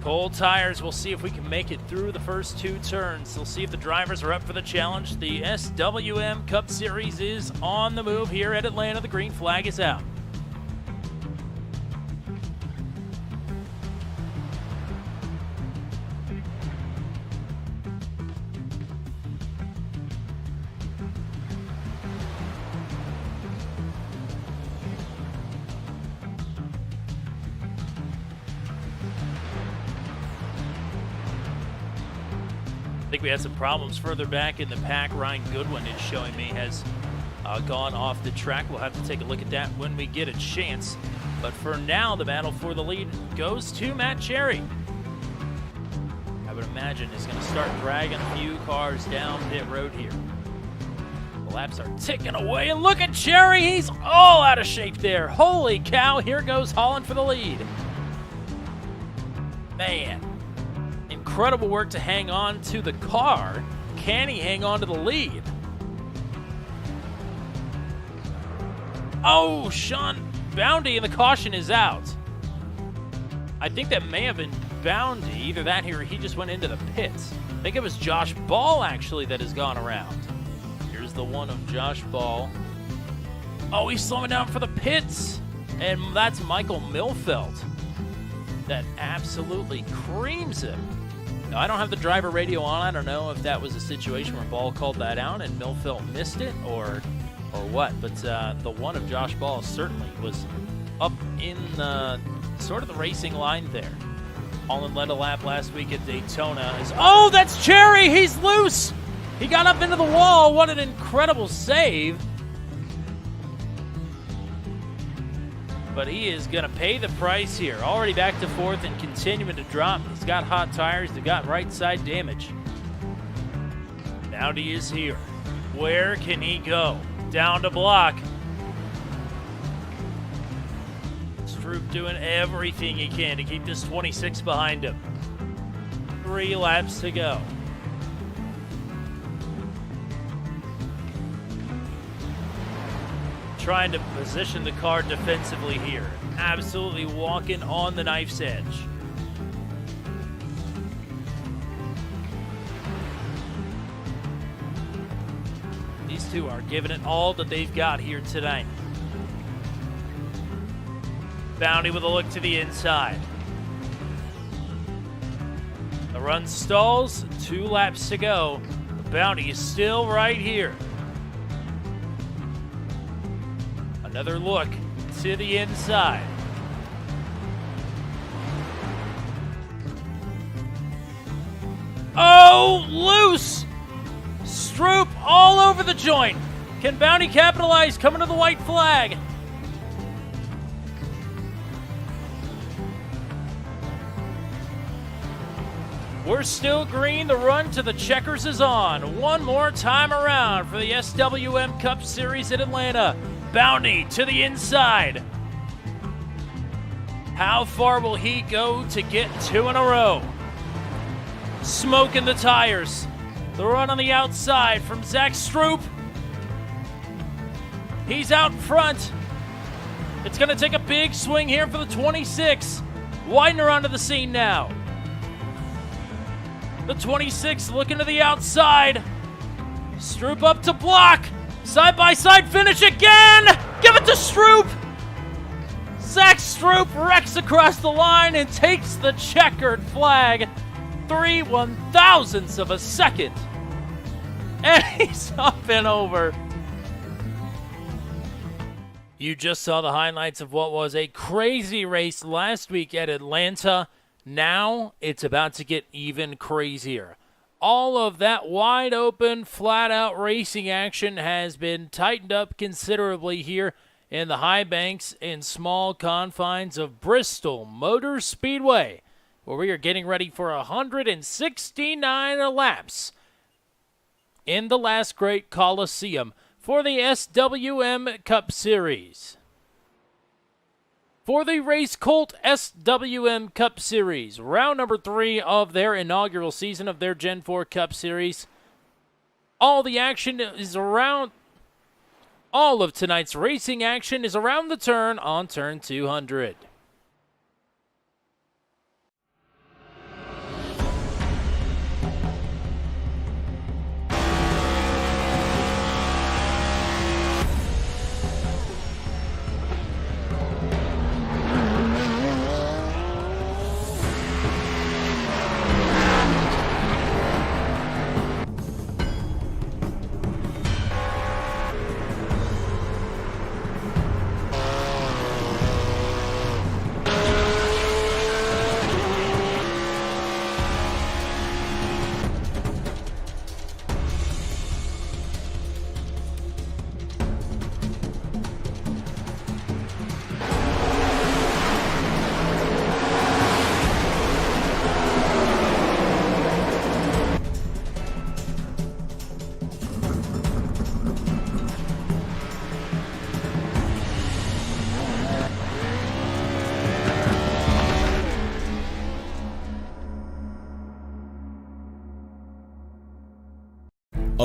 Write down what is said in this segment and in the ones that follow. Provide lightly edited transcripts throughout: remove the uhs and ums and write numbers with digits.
Cold tires. We'll see if we can make it through the first 2 turns. We'll see if the drivers are up for the challenge. The SWM Cup Series is on the move here at Atlanta. The green flag is out. I think we had some problems further back in the pack. Ryan Goodwin is showing me has gone off the track. We'll have to take a look at that when we get a chance. But for now, the battle for the lead goes to Matt Cherry. I would imagine is going to start dragging a few cars down pit road here. The laps are ticking away, and look at Cherry. He's all out of shape there. Holy cow, here goes Holland for the lead. Man. Incredible work to hang on to the car. Can he hang on to the lead? Oh, Sean Boundy, and the caution is out. I think that may have been Boundy. Either that or he just went into the pits. I think it was Josh Ball, actually, that has gone around. Here's the one of Josh Ball. Oh, he's slowing down for the pits. And that's Michael Milfeld. That absolutely creams him. Now, I don't have the driver radio on. I don't know if that was a situation where Ball called that out and Milfeld missed it or what. But the one of Josh Ball certainly was up in sort of the racing line there. Holland led a lap last week at Daytona. Oh, that's Cherry! He's loose! He got up into the wall. What an incredible save. But he is going to pay the price here. Already back to 4th and continuing to drop. He's got hot tires. They've got right side damage. Boundy is here. Where can he go? Down to block. Stroop doing everything he can to keep this 26 behind him. 3 laps to go. Trying to position the car defensively here. Absolutely walking on the knife's edge. These two are giving it all that they've got here tonight. Boundy with a look to the inside. The run stalls, 2 laps to go. Boundy is still right here. Another look to the inside. Oh, loose! Stroop all over the joint. Can Boundy capitalize? Coming to the white flag. We're still green. The run to the checkers is on. One more time around for the SWM Cup Series at Atlanta. Boundy to the inside. How far will he go to get 2 in a row? Smoking the tires. The run on the outside from Zach Stroop. He's out in front. It's going to take a big swing here for the 26. Widener onto the scene now. The 26 looking to the outside. Stroop up to block. Side-by-side finish again! Give it to Stroop! Zach Stroop wrecks across the line and takes the checkered flag. 3/1000ths of a second. And he's up and over. You just saw the highlights of what was a crazy race last week at Atlanta. Now it's about to get even crazier. All of that wide open, flat out racing action has been tightened up considerably here in the high banks and small confines of Bristol Motor Speedway, where we are getting ready for 169 laps in the last great Coliseum for the SWM Cup Series. For the RACECULT SWM Cup Series, round number 3 of their inaugural season of their Gen 4 Cup Series. All the action is around, all of tonight's racing action is around the turn on turn 200.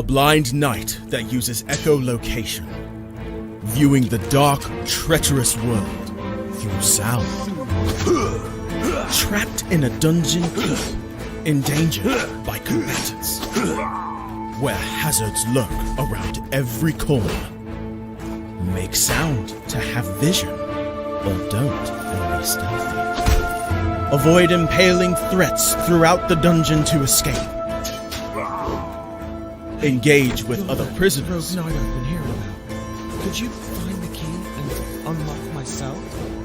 A blind knight that uses echolocation, viewing the dark, treacherous world through sound. Trapped in a dungeon keep, endangered by combatants, where hazards lurk around every corner. Make sound to have vision, but don't be stealthy. Avoid impaling threats throughout the dungeon to escape. Engage with other prisoners. Rogue Knight I've been hearing about. Could you find the key and unlock my cell?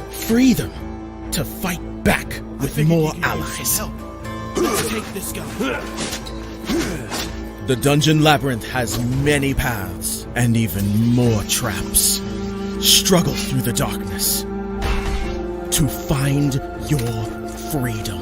Free them to fight back with more allies. Let's take this guy. The Dungeon Labyrinth has many paths and even more traps. Struggle through the darkness to find your freedom.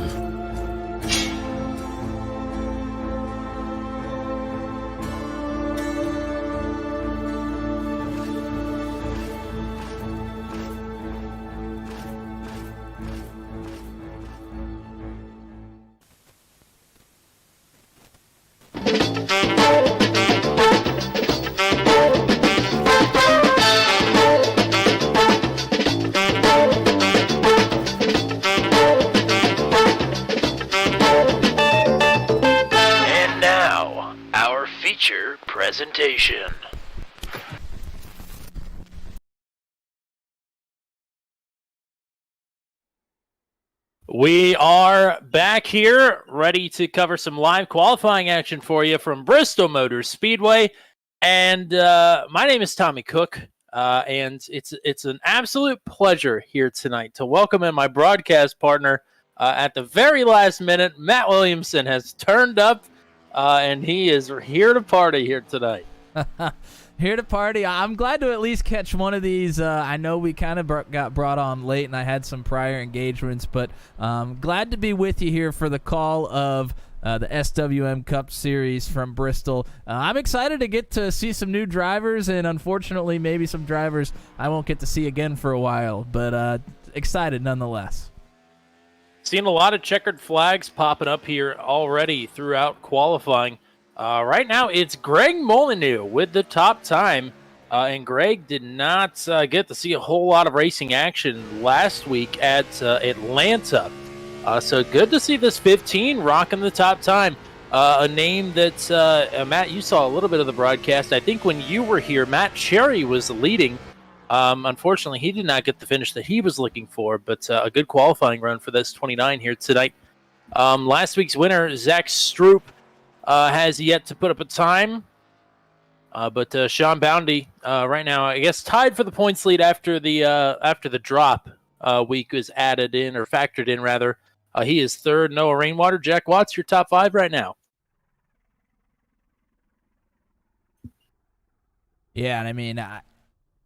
Presentation. We are back here, ready to cover some live qualifying action for you from Bristol Motor Speedway. And my name is Tommy Cook, and it's an absolute pleasure here tonight to welcome in my broadcast partner. At the very last minute, Matt Williamson has turned up. And he is here to party here tonight. Here to party. I'm glad to at least catch one of these. I know we kind of got brought on late, and I had some prior engagements, but glad to be with you here for the call of the SWM Cup Series from Bristol. I'm excited to get to see some new drivers, and unfortunately maybe some drivers I won't get to see again for a while, but excited nonetheless. Seeing a lot of checkered flags popping up here already throughout qualifying. Right now, it's Greg Molyneux with the top time. And Greg did not get to see a whole lot of racing action last week at Atlanta. So good to see this 15 rocking the top time. A name that, Matt, you saw a little bit of the broadcast. I think when you were here, Matt Cherry was leading. Unfortunately, he did not get the finish that he was looking for, but a good qualifying run for this 29 here tonight. Last week's winner, Zach Stroop, has yet to put up a time, but Sean Boundy right now, I guess, tied for the points lead after the drop week was added in, or factored in, rather. He is third. Noah Rainwater. Jack Watts, your top five right now. Yeah, and I mean,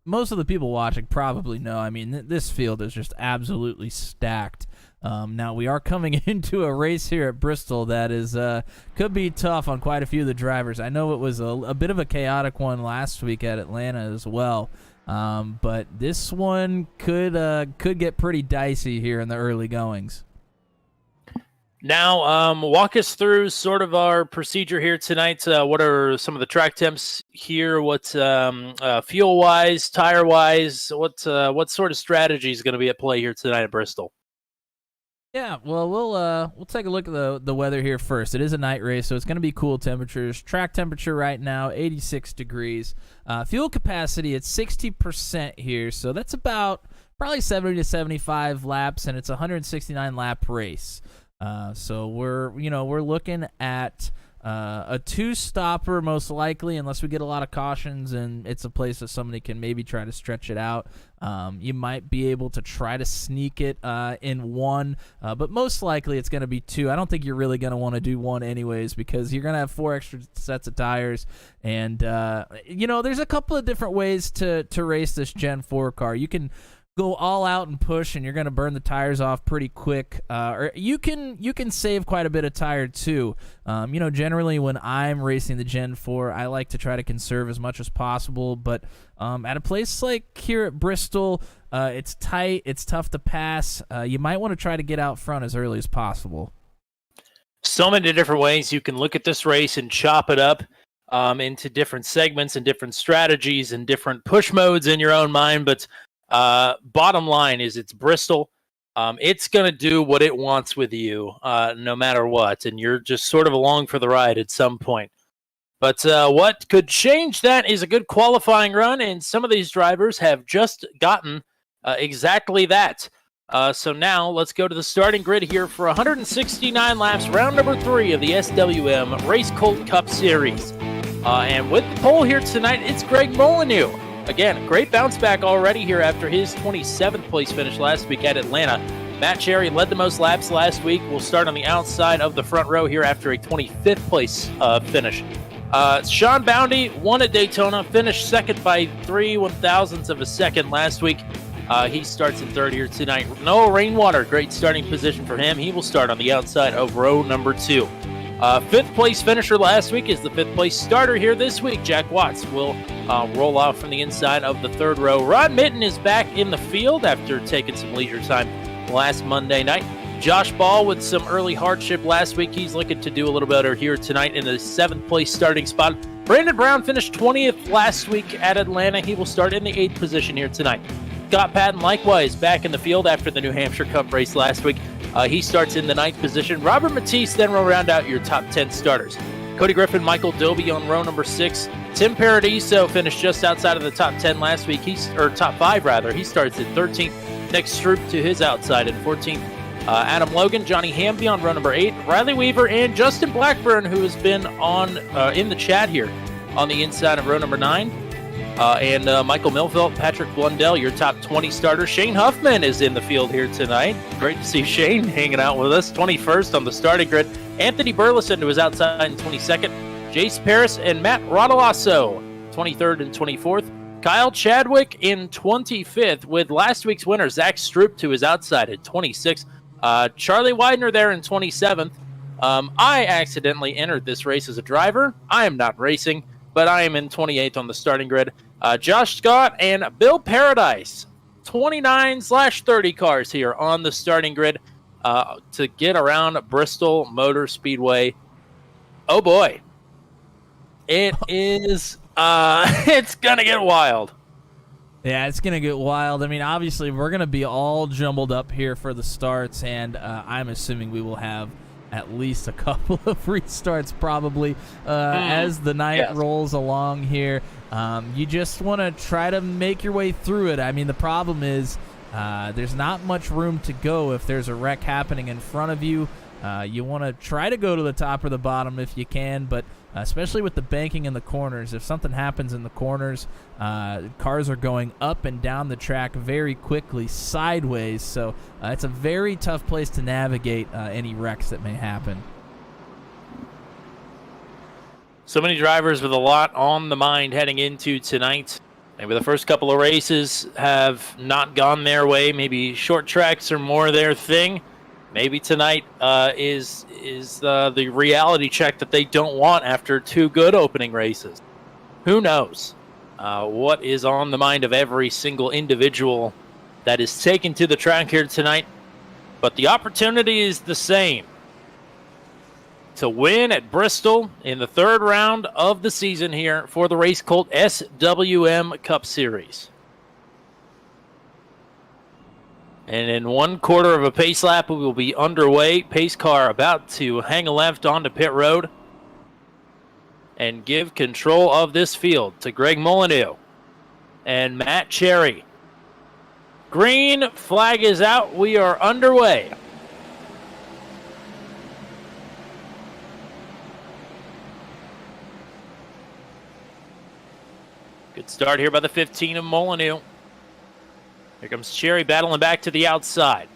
most of the people watching probably know. I mean, this field is just absolutely stacked. Now, we are coming into a race here at Bristol that is could be tough on quite a few of the drivers. I know it was a bit of a chaotic one last week at Atlanta as well, but this one could get pretty dicey here in the early goings. Now, walk us through sort of our procedure here tonight. What are some of the track temps here? What fuel-wise, tire-wise? What sort of strategy is going to be at play here tonight at Bristol? Yeah, well, we'll take a look at the weather here first. It is a night race, so it's going to be cool temperatures. Track temperature right now, 86 degrees. Fuel capacity at 60% here, so that's about probably 70 to 75 laps, and it's a 169 lap race. So we're looking at a two-stopper most likely, unless we get a lot of cautions and it's a place that somebody can maybe try to stretch it out. You might be able to try to sneak it in one, but most likely it's going to be two. I don't think you're really going to want to do one anyways, because you're going to have 4 extra sets of tires, and there's a couple of different ways to race this Gen 4 car. You can go all out and push, and you're going to burn the tires off pretty quick. Or you can save quite a bit of tire too. Generally when I'm racing the Gen 4, I like to try to conserve as much as possible. But at a place like here at Bristol, it's tight, it's tough to pass. You might want to try to get out front as early as possible. So many different ways you can look at this race and chop it up. into different segments and different strategies and different push modes in your own mind. But bottom line is it's Bristol. It's going to do what it wants with you no matter what, and you're just sort of along for the ride at some point. But what could change that is a good qualifying run, and some of these drivers have just gotten exactly that. So now let's go to the starting grid here for 169 laps, round number 3 of the SWM RACECULT Cup Series. And with the pole here tonight, it's Greg Molyneux. Again, great bounce back already here after his 27th place finish last week at Atlanta. Matt Cherry led the most laps last week. We'll start on the outside of the front row here after a 25th place finish. Sean Boundy won at Daytona, finished second by 3/1000ths of a second last week. He starts in third here tonight. Noah Rainwater, great starting position for him. He will start on the outside of row number 2. Fifth place finisher last week is the fifth place starter here this week. Jack Watts will roll out from the inside of the third row. Rod Mitten is back in the field after taking some leisure time last Monday night. Josh Ball with some early hardship last week. He's looking to do a little better here tonight in the seventh place starting spot. Brandon Brown finished 20th last week at Atlanta. He will start in the 8th position here tonight. Scott Patton likewise back in the field after the New Hampshire Cup race last week. He starts in the 9th position. Robert Matisse then will round out your top 10 starters. Cody Griffin, Michael Doby on row number 6. Tim Paradiso finished just outside of the top 10 last week. Top 5 rather. He starts at 13th. Nick Stroop to his outside at 14th. Adam Logan, Johnny Hamby on row number 8. Riley Weaver and Justin Blackburn, who has been on in the chat here on the inside of row number 9. And Michael Milfeld, Patrick Blundell, your top 20 starters. Shane Huffman is in the field here tonight. Great to see Shane hanging out with us. 21st on the starting grid. Anthony Burleson to his outside in 22nd. Jace Paris and Matt Rodolasso, 23rd and 24th. Kyle Chadwick in 25th with last week's winner, Zach Stroop, to his outside at 26th. Charlie Widener there in 27th. I accidentally entered this race as a driver. I am not racing, but I am in 28th on the starting grid. Josh Scott and Bill Paradise, 29/30 cars here on the starting grid to get around Bristol Motor Speedway. Oh boy. It is, it's going to get wild. Yeah, it's going to get wild. I mean, obviously, we're going to be all jumbled up here for the starts, and I'm assuming we will have at least a couple of restarts probably as the night rolls along here. You just want to try to make your way through it. I mean, the problem is there's not much room to go if there's a wreck happening in front of you. You want to try to go to the top or the bottom if you can, but especially with the banking in the corners, if something happens in the corners, cars are going up and down the track very quickly sideways, so it's a very tough place to navigate any wrecks that may happen. So many drivers with a lot on the mind heading into tonight. Maybe the first couple of races have not gone their way. Maybe short tracks are more their thing. Maybe tonight is the reality check that they don't want after 2 good opening races. Who knows what is on the mind of every single individual that is taken to the track here tonight. But the opportunity is the same. To win at Bristol in the 3rd round of the season here for the RACECULT SWM Cup Series. And in 1/4 of a pace lap, we will be underway. Pace car about to hang a left onto pit road and give control of this field to Greg Molyneux and Matt Cherry. Green flag is out. We are underway. Good start here by the 15 of Molyneux. Here comes Cherry battling back to the outside.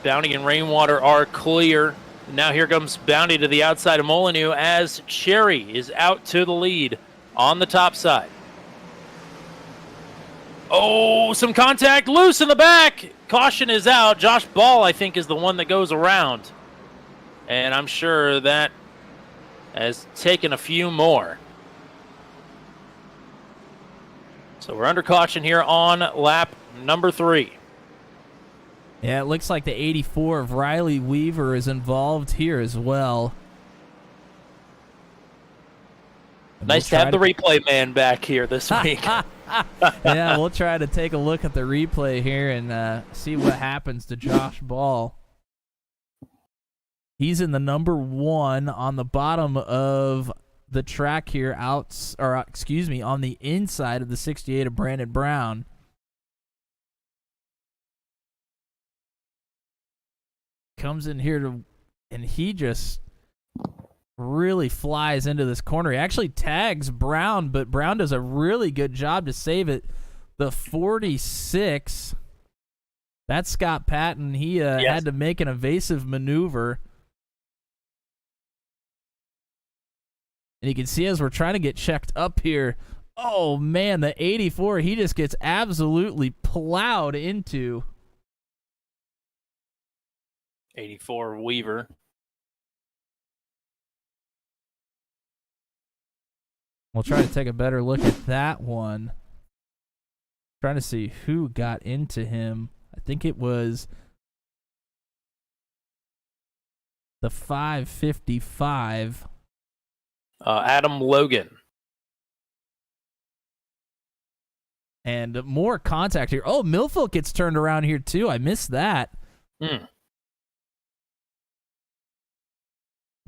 Bounty and Rainwater are clear. Now here comes Bounty to the outside of Molyneux as Cherry is out to the lead on the top side. Oh, some contact loose in the back. Caution is out. Josh Ball, I think, is the one that goes around. And I'm sure that has taken a few more. So we're under caution here on lap number 3. Yeah, it looks like the 84 of Riley Weaver is involved here as well. And Nice to have the replay man back here this week. Yeah, we'll try to take a look at the replay here and see what happens to Josh Ball. He's in the number 1 on the bottom of the track here, on the inside of the 68 of Brandon Brown. Comes in here and he just really flies into this corner. He actually tags Brown, but Brown does a really good job to save it. The 46, that's Scott Patton. He had to make an evasive maneuver. And you can see as we're trying to get checked up here, oh man, the 84, he just gets absolutely plowed into. 84 Weaver. We'll try to take a better look at that one. Trying to see who got into him. I think it was the 555. Adam Logan. And more contact here. Oh, Millville gets turned around here too. I missed that.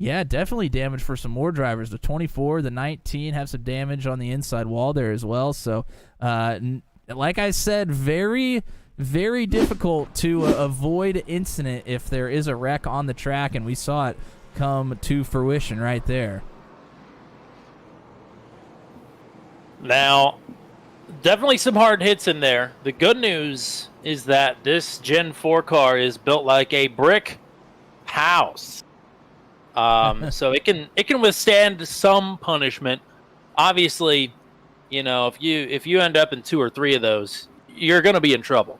Yeah, definitely damage for some more drivers. The 24, the 19 have some damage on the inside wall there as well. So, like I said, very, very difficult to avoid incident if there is a wreck on the track, and we saw it come to fruition right there. Now, definitely some hard hits in there. The good news is that this Gen 4 car is built like a brick house. So it can withstand some punishment. Obviously, you know, if you end up in 2 or 3 of those, you're going to be in trouble.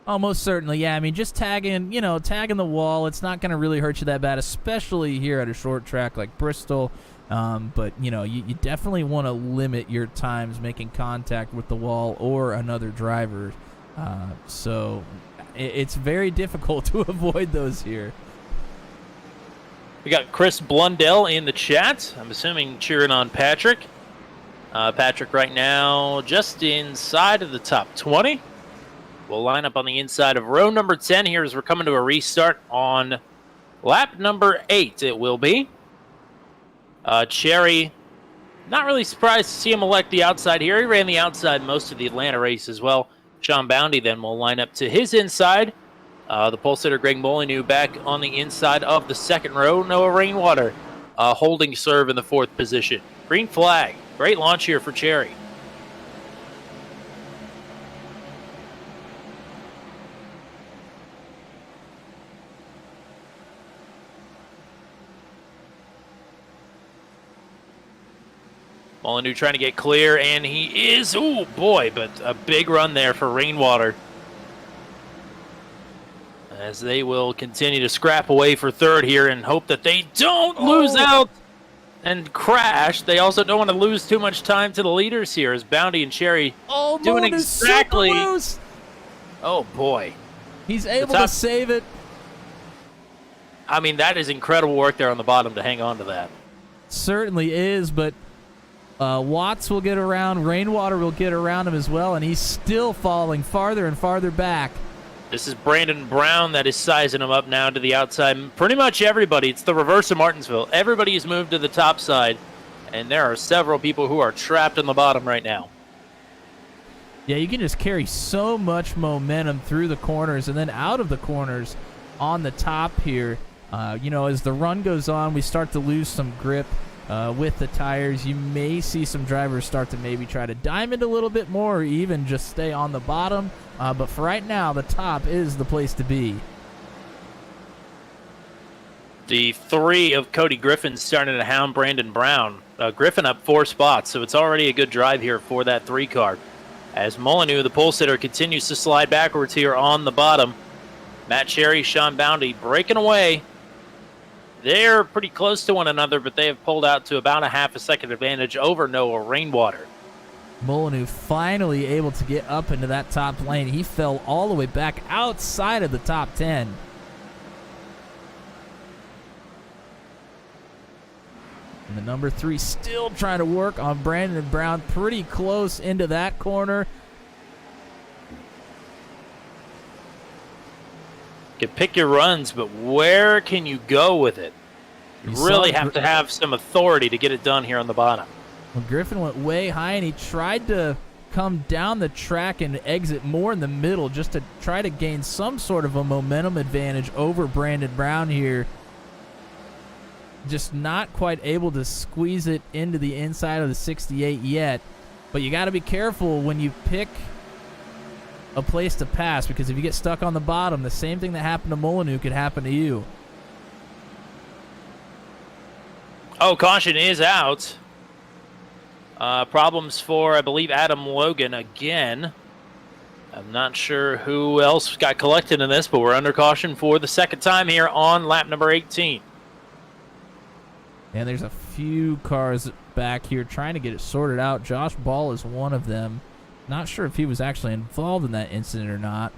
Almost certainly, yeah. I mean, just tagging the wall, it's not going to really hurt you that bad, especially here at a short track like Bristol. But, you definitely want to limit your times making contact with the wall or another driver. So it's very difficult to avoid those here. We got Chris Blundell in the chat. I'm assuming cheering on Patrick. Patrick right now just inside of the top 20. We'll line up on the inside of row number 10 here as we're coming to a restart on lap number 8 it will be. Cherry, not really surprised to see him elect the outside here. He ran the outside most of the Atlanta race as well. Sean Bounty then will line up to his inside. The pole sitter Greg Molyneux back on the inside of the second row. Noah Rainwater holding serve in the 4th position. Green flag. Great launch here for Cherry. Molyneux trying to get clear, and he is. Oh boy, but a big run there for Rainwater. As they will continue to scrap away for 3rd here and hope that they don't lose out and crash. They also don't want to lose too much time to the leaders here as Bounty and Cherry doing exactly. Oh, boy. He's able to save it. I mean, that is incredible work there on the bottom to hang on to that. Certainly is, but Watts will get around. Rainwater will get around him as well, and he's still falling farther and farther back. This is Brandon Brown that is sizing him up now to the outside. Pretty much everybody. It's the reverse of Martinsville. Everybody has moved to the top side, and there are several people who are trapped in the bottom right now. Yeah, you can just carry so much momentum through the corners and then out of the corners on the top here. As the run goes on, we start to lose some grip with the tires. You may see some drivers start to maybe try to diamond a little bit more or even just stay on the bottom. But for right now, the top is the place to be. The 3 of Cody Griffin starting to hound Brandon Brown. Griffin up 4 spots, so it's already a good drive here for that 3 car. As Molyneux, the pole sitter, continues to slide backwards here on the bottom. Matt Cherry, Sean Bounty breaking away. They're pretty close to one another, but they have pulled out to about a half a second advantage over Noah Rainwater. Molyneux finally able to get up into that top lane. He fell all the way back outside of the top 10. And the number 3 still trying to work on Brandon Brown, pretty close into that corner. You can pick your runs, but where can you go with it? You really have to have some authority to get it done here on the bottom. Well, Griffin went way high, and he tried to come down the track and exit more in the middle just to try to gain some sort of a momentum advantage over Brandon Brown here. Just not quite able to squeeze it into the inside of the 68 yet. But you got to be careful when you pick a place to pass, because if you get stuck on the bottom, the same thing that happened to Molyneux could happen to you. Oh, caution is out. Problems for, I believe, Adam Logan again. I'm not sure who else got collected in this, but we're under caution for the second time here on lap number 18. And there's a few cars back here trying to get it sorted out. Josh Ball is one of them. Not sure if he was actually involved in that incident or not.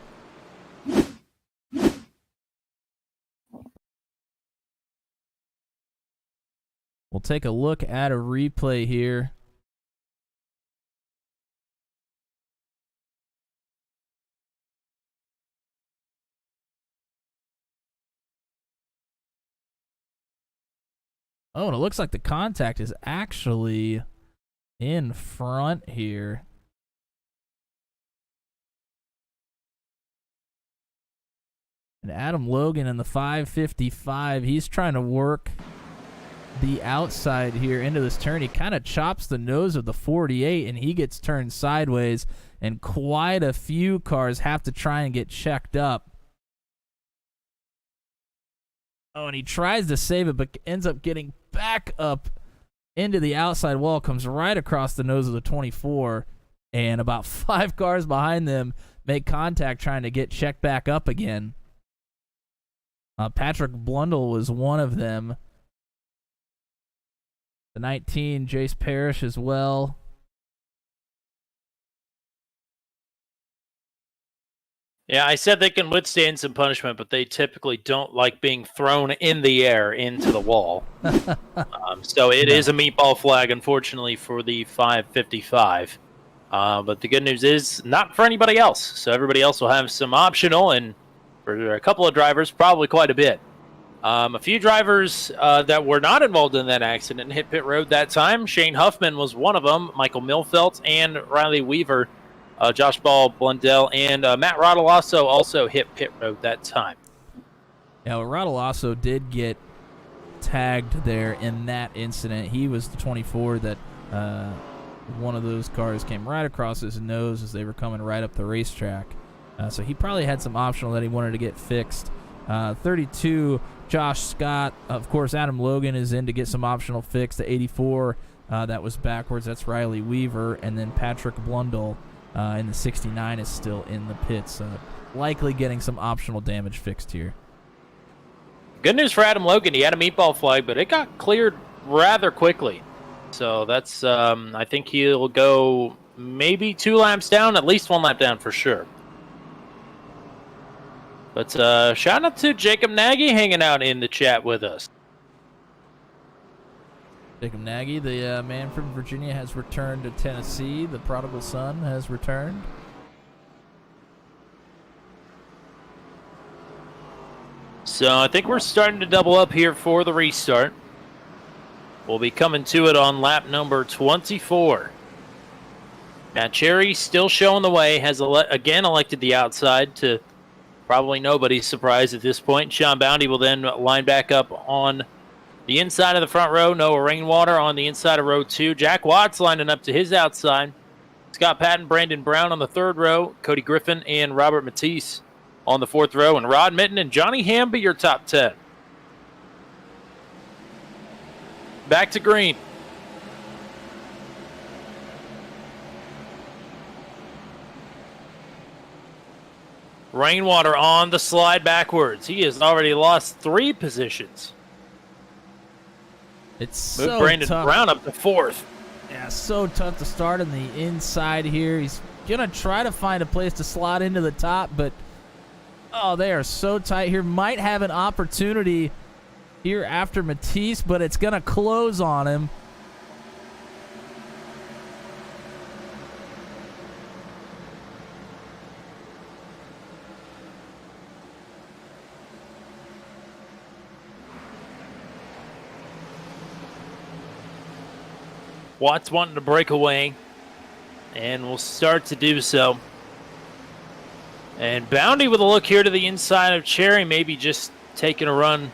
We'll take a look at a replay here. Oh, and it looks like the contact is actually in front here. And Adam Logan in the 555, he's trying to work the outside here into this turn. He kind of chops the nose of the 48, and he gets turned sideways, and quite a few cars have to try and get checked up. Oh, and he tries to save it, but ends up getting back up into the outside wall, comes right across the nose of the 24, and about 5 cars behind them make contact trying to get checked back up again. Patrick Blundell was one of them. The 19, Jace Parrish as well. Yeah, I said they can withstand some punishment, but they typically don't like being thrown in the air into the wall. So it is a meatball flag, unfortunately, for the 555. But the good news is not for anybody else. So everybody else will have some optional, and for a couple of drivers, probably quite a bit. A few drivers that were not involved in that accident hit pit road that time. Shane Huffman was one of them, Michael Milfelt and Riley Weaver. Josh Ball, Blundell, and Matt Rodolasso also hit pit road that time. Yeah, well, Rodolasso did get tagged there in that incident. He was the 24 that one of those cars came right across his nose as they were coming right up the racetrack. So he probably had some optional that he wanted to get fixed. 32, Josh Scott. Of course, Adam Logan is in to get some optional fixed. The 84, that was backwards. That's Riley Weaver. And then Patrick Blundell in the 69 is still in the pits. Likely getting some optional damage fixed here. Good news for Adam Logan. He had a meatball flag, but it got cleared rather quickly. So that's, I think he'll go maybe 2 laps down, at least 1 lap down for sure. But shout out to Jacob Nagy hanging out in the chat with us. Jacob Nagy, the man from Virginia, has returned to Tennessee. The prodigal son has returned. So I think we're starting to double up here for the restart. We'll be coming to it on lap number 24. Matt Cherry still showing the way, has again elected the outside to probably nobody's surprise at this point. Sean Bounty will then line back up on the inside of the front row. Noah Rainwater on the inside of row 2. Jack Watts lining up to his outside. Scott Patton, Brandon Brown on the 3rd row. Cody Griffin and Robert Matisse on the 4th row. And Rod Mitten and Johnny Hamby, your top 10. Back to green. Rainwater on the slide backwards. He has already lost 3 positions. It's Move so Brandon tough. Brown up to 4th. Yeah, so tough to start on the inside here. He's going to try to find a place to slot into the top, but, oh, they are so tight here. Might have an opportunity here after Matisse, but it's going to close on him. Watts wanting to break away, and will start to do so. And Bounty with a look here to the inside of Cherry, maybe just taking a run,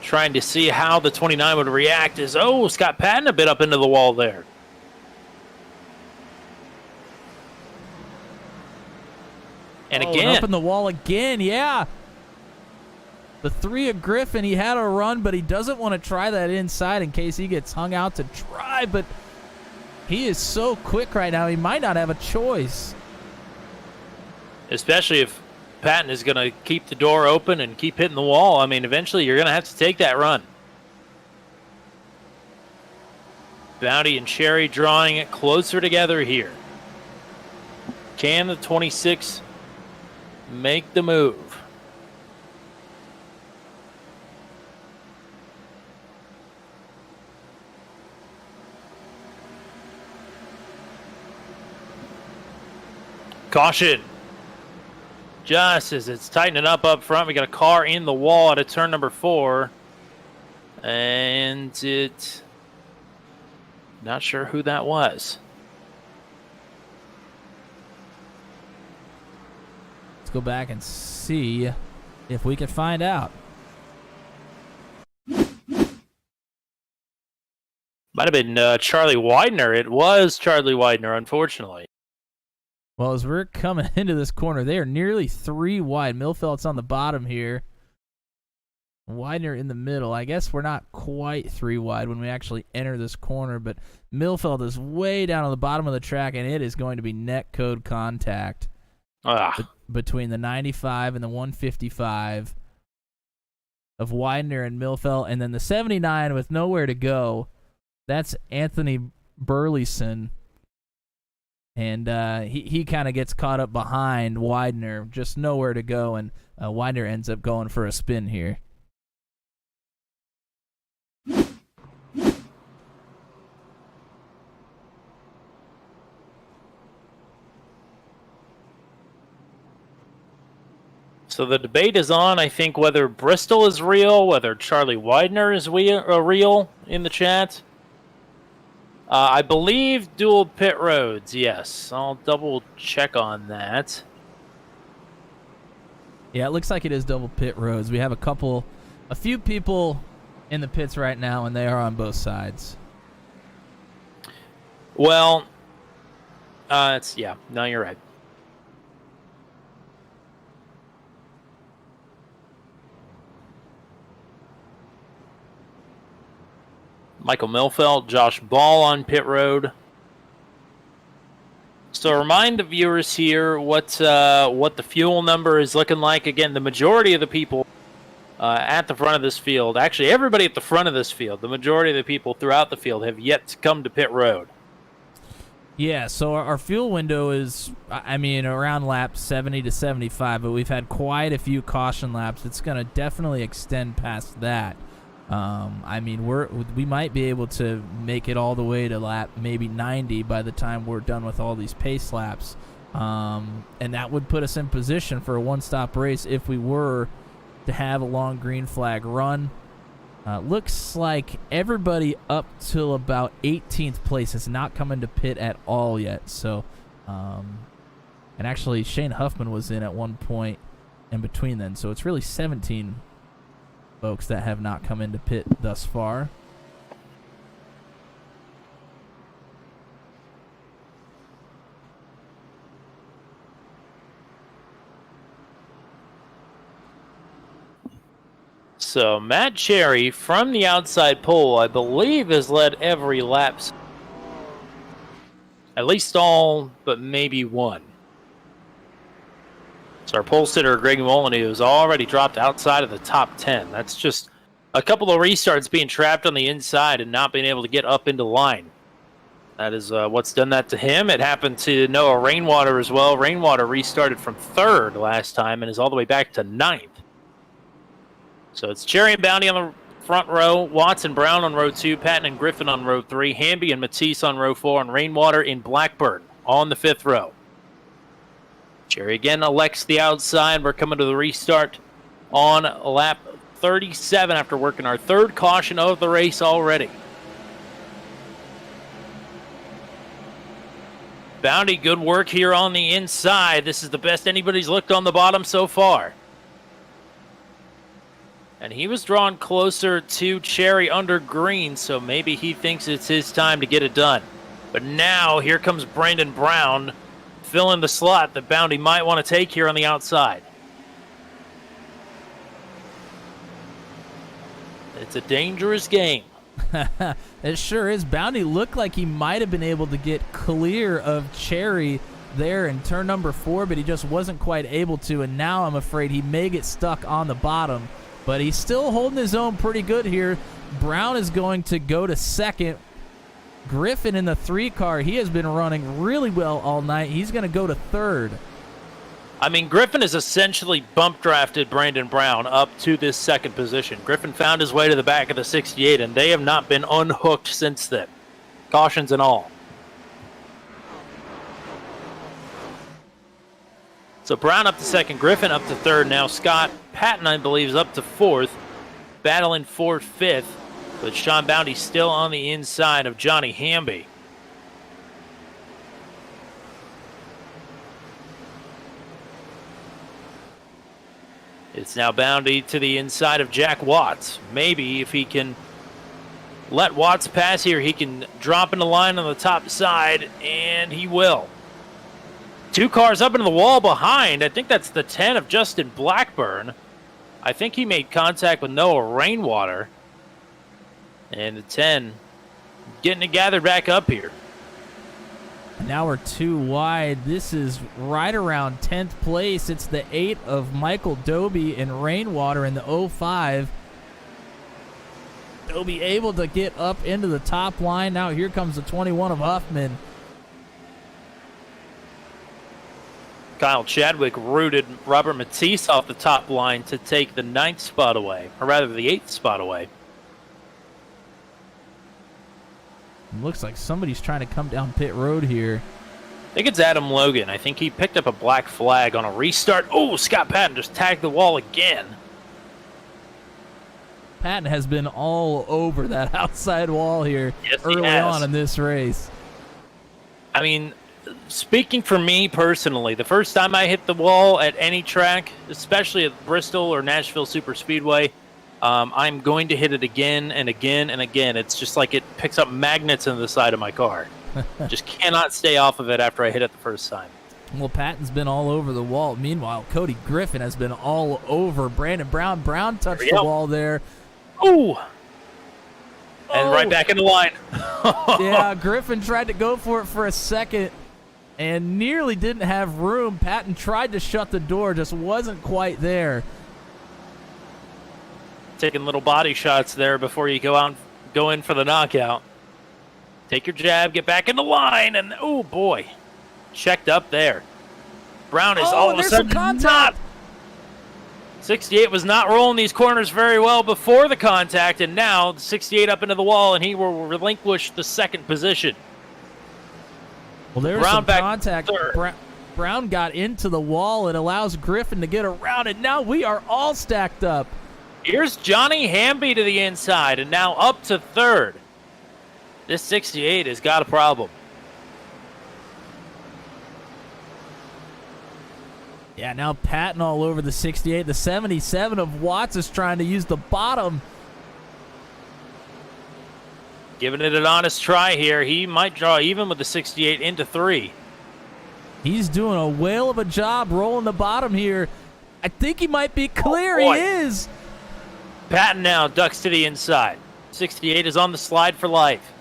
trying to see how the 29 would react. As Scott Patton a bit up into the wall there. And again, up in the wall again, yeah. The 3 of Griffin, he had a run, but he doesn't want to try that inside in case he gets hung out to try, but he is so quick right now, he might not have a choice. Especially if Patton is going to keep the door open and keep hitting the wall. I mean, eventually you're going to have to take that run. Bounty and Cherry drawing it closer together here. Can the 26 make the move? Caution. Just as it's tightening up front, we got a car in the wall at turn number 4. And not sure who that was. Let's go back and see if we can find out. Might have been Charlie Widener. It was Charlie Widener, unfortunately. Well, as we're coming into this corner, they are nearly 3 wide. Milfeld's on the bottom here. Widener in the middle. I guess we're not quite 3 wide when we actually enter this corner, but Milfeld is way down on the bottom of the track, and it is going to be net code contact between the 95 and the 155 of Widener and Milfeld, and then the 79 with nowhere to go. That's Anthony Burleson. And he kind of gets caught up behind Widener, just nowhere to go, and Widener ends up going for a spin here. So the debate is on, I think, whether Bristol is real, whether Charlie Widener is real in the chat. I believe dual pit roads, yes. I'll double check on that. Yeah, it looks like it is double pit roads. We have a few people in the pits right now, and they are on both sides. Well, no, you're right. Michael Milfeld, Josh Ball on pit road. So remind the viewers here what the fuel number is looking like. Again, the majority of the people at the front of this field, actually everybody at the front of this field, the majority of the people throughout the field have yet to come to pit road. Yeah, so our fuel window is, around lap 70 to 75, but we've had quite a few caution laps. It's going to definitely extend past that. We might be able to make it all the way to lap maybe 90 by the time we're done with all these pace laps. And that would put us in position for a one-stop race if we were to have a long green flag run. Looks like everybody up till about 18th place has not come into pit at all yet. So, and actually Shane Huffman was in at one point in between then. So it's really 17 folks that have not come into pit thus far. So Matt Cherry from the outside pole, I believe, has led every lap. At least all but maybe one. So our pole sitter, Greg Molyneux, has already dropped outside of the top 10. That's just a couple of restarts being trapped on the inside and not being able to get up into line. That is what's done that to him. It happened to Noah Rainwater as well. Rainwater restarted from 3rd last time and is all the way back to 9th. So it's Cherry and Bounty on the front row, Watts and Brown on row 2, Patton and Griffin on row 3, Hamby and Matisse on row 4, and Rainwater in Blackburn on the 5th row. Cherry again elects the outside. We're coming to the restart on lap 37 after working our 3rd caution of the race already. Bounty, good work here on the inside. This is the best anybody's looked on the bottom so far. And he was drawn closer to Cherry under green, so maybe he thinks it's his time to get it done. But now, here comes Brandon Brown, filling the slot that Bounty might want to take here on the outside. It's a dangerous game. It sure is. Bounty looked like he might have been able to get clear of Cherry there in turn number 4, but he just wasn't quite able to, and now I'm afraid he may get stuck on the bottom. But he's still holding his own pretty good here. Brown is going to go to 2nd. Griffin in the 3 car, he has been running really well all night. He's going to go to 3rd. I mean, Griffin has essentially bump drafted Brandon Brown up to this 2nd position. Griffin found his way to the back of the 68, and they have not been unhooked since then. Cautions and all. So Brown up to 2nd, Griffin up to 3rd. Now Scott Patton, I believe, is up to 4th. Battling for 5th, but Sean Bounty still on the inside of Johnny Hamby. It's now Bounty to the inside of Jack Watts. Maybe if he can let Watts pass here, he can drop in the line on the top side, and he will. 2 cars up into the wall behind. I think that's the 10 of Justin Blackburn. I think he made contact with Noah Rainwater. And the 10 getting it gathered back up here. Now we're 2 wide. This is right around 10th place. It's the 8 of Michael Doby and Rainwater in the 05. Doby able to get up into the top line. Now here comes the 21 of Huffman. Kyle Chadwick rooted Robert Matisse off the top line to take the 9th spot away, or rather the 8th spot away. Looks like somebody's trying to come down pit road here. I think it's Adam Logan. I think he picked up a black flag on a restart. Oh, Scott Patton just tagged the wall again. Patton has been all over that outside wall here early on in this race. I mean, speaking for me personally, the first time I hit the wall at any track, especially at Bristol or Nashville Superspeedway, I'm going to hit it again and again and again. It's just like it picks up magnets into the side of my car. Just cannot stay off of it after I hit it the first time. Well, Patton's been all over the wall. Meanwhile, Cody Griffin has been all over Brandon Brown. Brown touched the wall there. Ooh. And right back in the line. Yeah, Griffin tried to go for it for a second and nearly didn't have room. Patton tried to shut the door, just wasn't quite there. Taking little body shots there before you go in for the knockout. Take your jab, get back in the line, and oh boy, checked up there. Brown is all of a sudden not. 68 was not rolling these corners very well before the contact, and now 68 up into the wall, and he will relinquish the 2nd position. Well, there was some contact. Brown got into the wall. It allows Griffin to get around it. Now we are all stacked up. Here's Johnny Hamby to the inside, and now up to 3rd. This 68 has got a problem. Yeah, now Patton all over the 68. The 77 of Watts is trying to use the bottom. Giving it an honest try here. He might draw even with the 68 into 3. He's doing a whale of a job rolling the bottom here. I think he might be clear. He is. Patton now ducks to the inside. 68 is on the slide for life.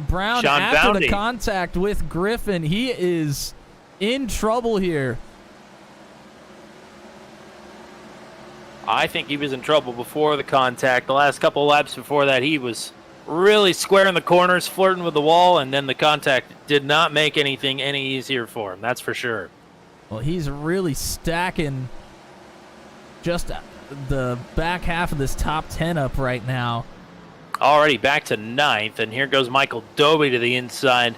Brown, after the contact with Griffin, he is in trouble here. I think he was in trouble before the contact. The last couple of laps before that, he was really squaring the corners, flirting with the wall, and then the contact did not make anything any easier for him, that's for sure. Well, he's really stacking just the back half of this top 10 up right now. Already back to 9th, and here goes Michael Dobie to the inside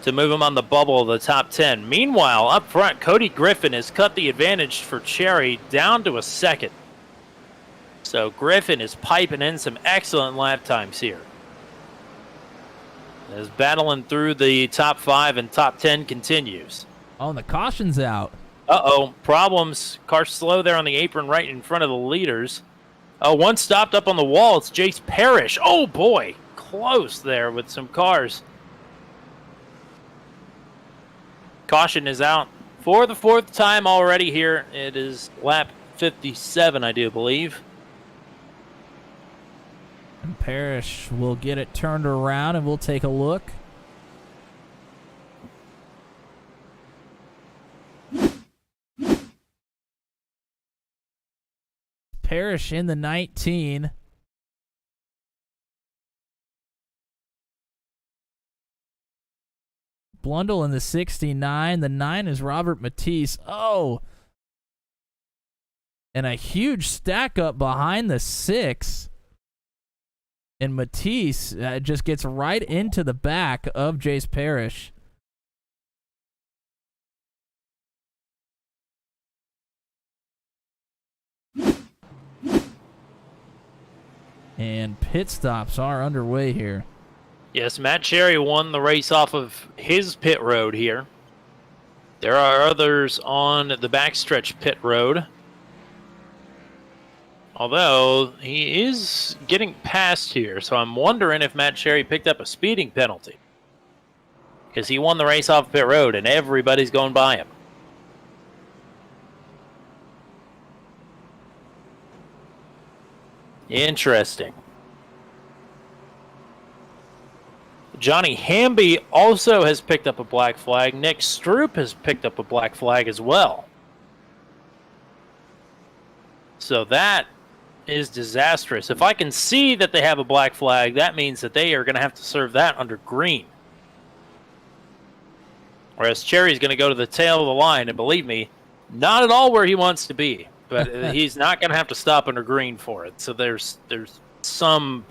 to move him on the bubble of the top 10. Meanwhile, up front, Cody Griffin has cut the advantage for Cherry down to a 2nd. So Griffin is piping in some excellent lap times here. As battling through the top 5 and top 10 continues. Oh, and the caution's out. Uh-oh, problems. Car slow there on the apron right in front of the leaders. One stopped up on the wall. It's Jace Parrish. Oh, boy. Close there with some cars. Caution is out for the 4th time already here. It is lap 57, I do believe. And Parrish will get it turned around, and we'll take a look. Parrish in the 19. Blundell in the 69. The 9 is Robert Matisse. Oh! And a huge stack up behind the 6. And Matisse just gets right into the back of Jace Parrish. And pit stops are underway here. Yes, Matt Cherry won the race off of his pit road here. There are others on the backstretch pit road. Although, he is getting past here, so I'm wondering if Matt Cherry picked up a speeding penalty. Because he won the race off pit road, and everybody's going by him. Interesting. Johnny Hamby also has picked up a black flag. Nick Stroop has picked up a black flag as well. So that is disastrous. If I can see that they have a black flag, that means that they are going to have to serve that under green. Whereas Cherry's going to go to the tail of the line, and believe me, not at all where he wants to be. But he's not going to have to stop under green for it. So there's some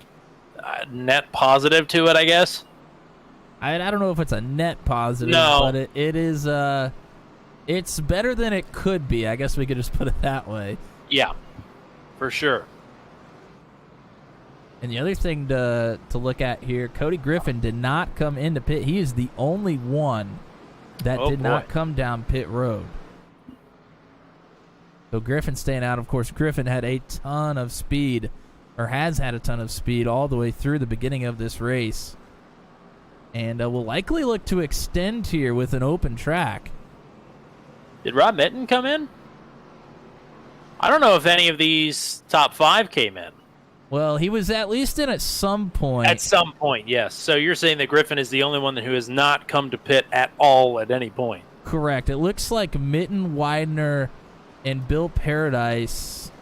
net positive to it, I guess. I don't know if it's a net positive, no, but it is. It's better than it could be. I guess we could just put it that way. Yeah, for sure. And the other thing to look at here, Cody Griffin did not come into pit. He is the only one that did not come down pit road. So Griffin staying out. Of course, Griffin had a ton of speed, or has had a ton of speed all the way through the beginning of this race. And will likely look to extend here with an open track. Did Rob Mitten come in? I don't know if any of these top 5 came in. Well, he was at least in at some point. At some point, yes. So you're saying that Griffin is the only one who has not come to pit at all at any point. Correct. It looks like Mitten, Widener, and Bill Paradise,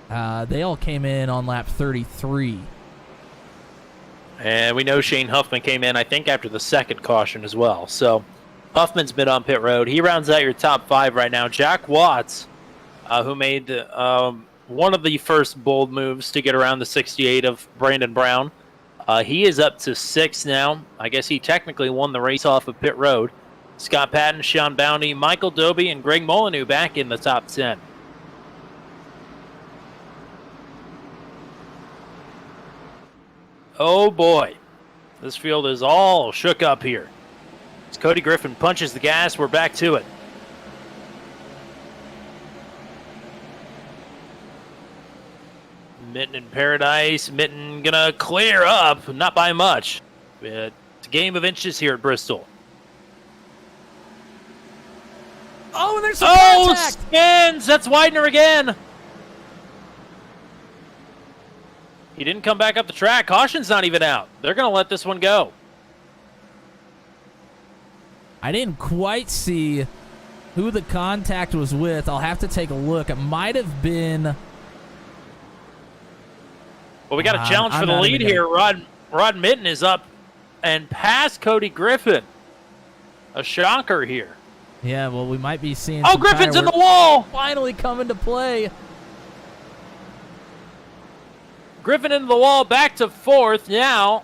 they all came in on lap 33. And we know Shane Huffman came in, I think, after the 2nd caution as well. So Huffman's been on pit road. He rounds out your top 5 right now. Jack Watts, who made one of the first bold moves to get around the 68 of Brandon Brown. He is up to 6 now. I guess he technically won the race off of pit road. Scott Patton, Sean Bounty, Michael Dobie, and Greg Molyneux back in the top 10. Oh boy, this field is all shook up here. As Cody Griffin punches the gas, we're back to it. Mitten in Paradise. Mitten gonna clear up, not by much. It's a game of inches here at Bristol. Oh, and there's some contact! Skins! That's Widener again. He didn't come back up the track. Caution's not even out. They're going to let this one go. I didn't quite see who the contact was with. I'll have to take a look. It might have been Well, we got a challenge I'm for the not lead even here. Rod Mitten is up and past Cody Griffin. A shocker here. Yeah, well, we might be seeing. Oh, some Griffin's tire in the work wall. finally come into play. Griffin into the wall, back to 4th. Now,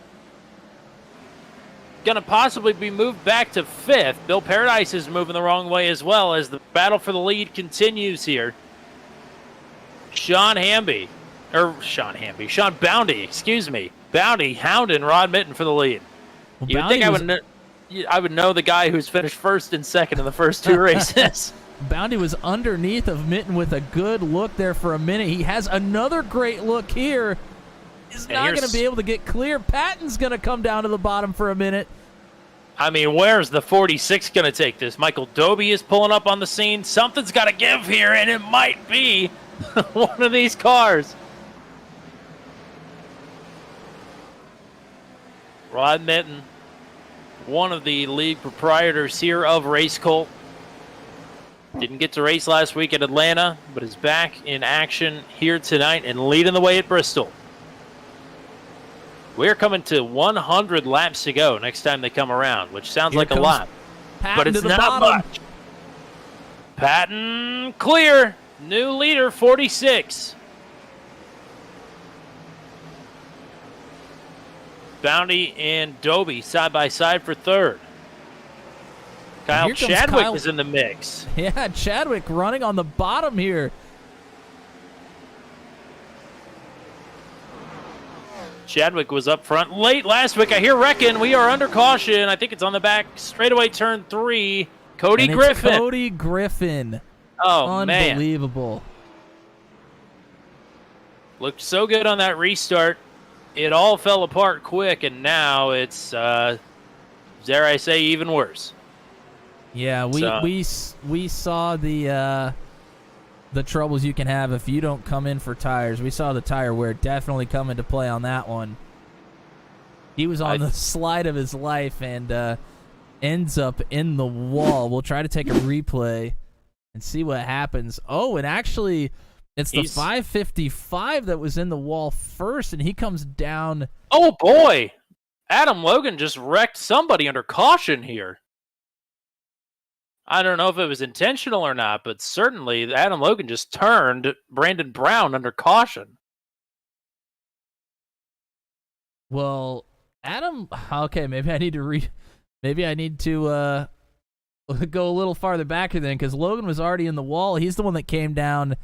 going to possibly be moved back to 5th. Bill Paradise is moving the wrong way as well as the battle for the lead continues here. Sean Bounty, excuse me. Bounty hounding Rod Mitten for the lead. Well, You would think I would know the guy who's finished 1st and 2nd in the first 2 races. Bounty was underneath of Mitten with a good look there for a minute. He has another great look here. He's not going to be able to get clear. Patton's going to come down to the bottom for a minute. I mean, where's the 46 going to take this? Michael Doby is pulling up on the scene. Something's got to give here, and it might be one of these cars. Rod Mitten, one of the league proprietors here of RACECULT. Didn't get to race last week at Atlanta, but is back in action here tonight and leading the way at Bristol. We're coming to 100 laps to go next time they come around, which sounds like a lot, but it's not much. Patton clear. New leader, 46. Bounty and Doby side by side for 3rd. Kyle Chadwick is in the mix. Yeah, Chadwick running on the bottom here. Chadwick was up front late last week. I hear wrecking. We are under caution. I think it's on the back straightaway turn 3. Cody Griffin. Cody Griffin. Oh, man. Unbelievable. Looked so good on that restart. It all fell apart quick, and now it's, dare I say, even worse. Yeah, we saw the troubles you can have if you don't come in for tires. We saw the tire wear definitely come into play on that one. He was on the slide of his life and ends up in the wall. We'll try to take a replay and see what happens. Oh, and actually, it's the 555 that was in the wall first, and he comes down. Oh, boy. Adam Logan just wrecked somebody under caution here. I don't know if it was intentional or not, but certainly Adam Logan just turned Brandon Brown under caution. Well, Adam, okay, maybe I need to go a little farther back here then, because Logan was already in the wall. He's the one that came down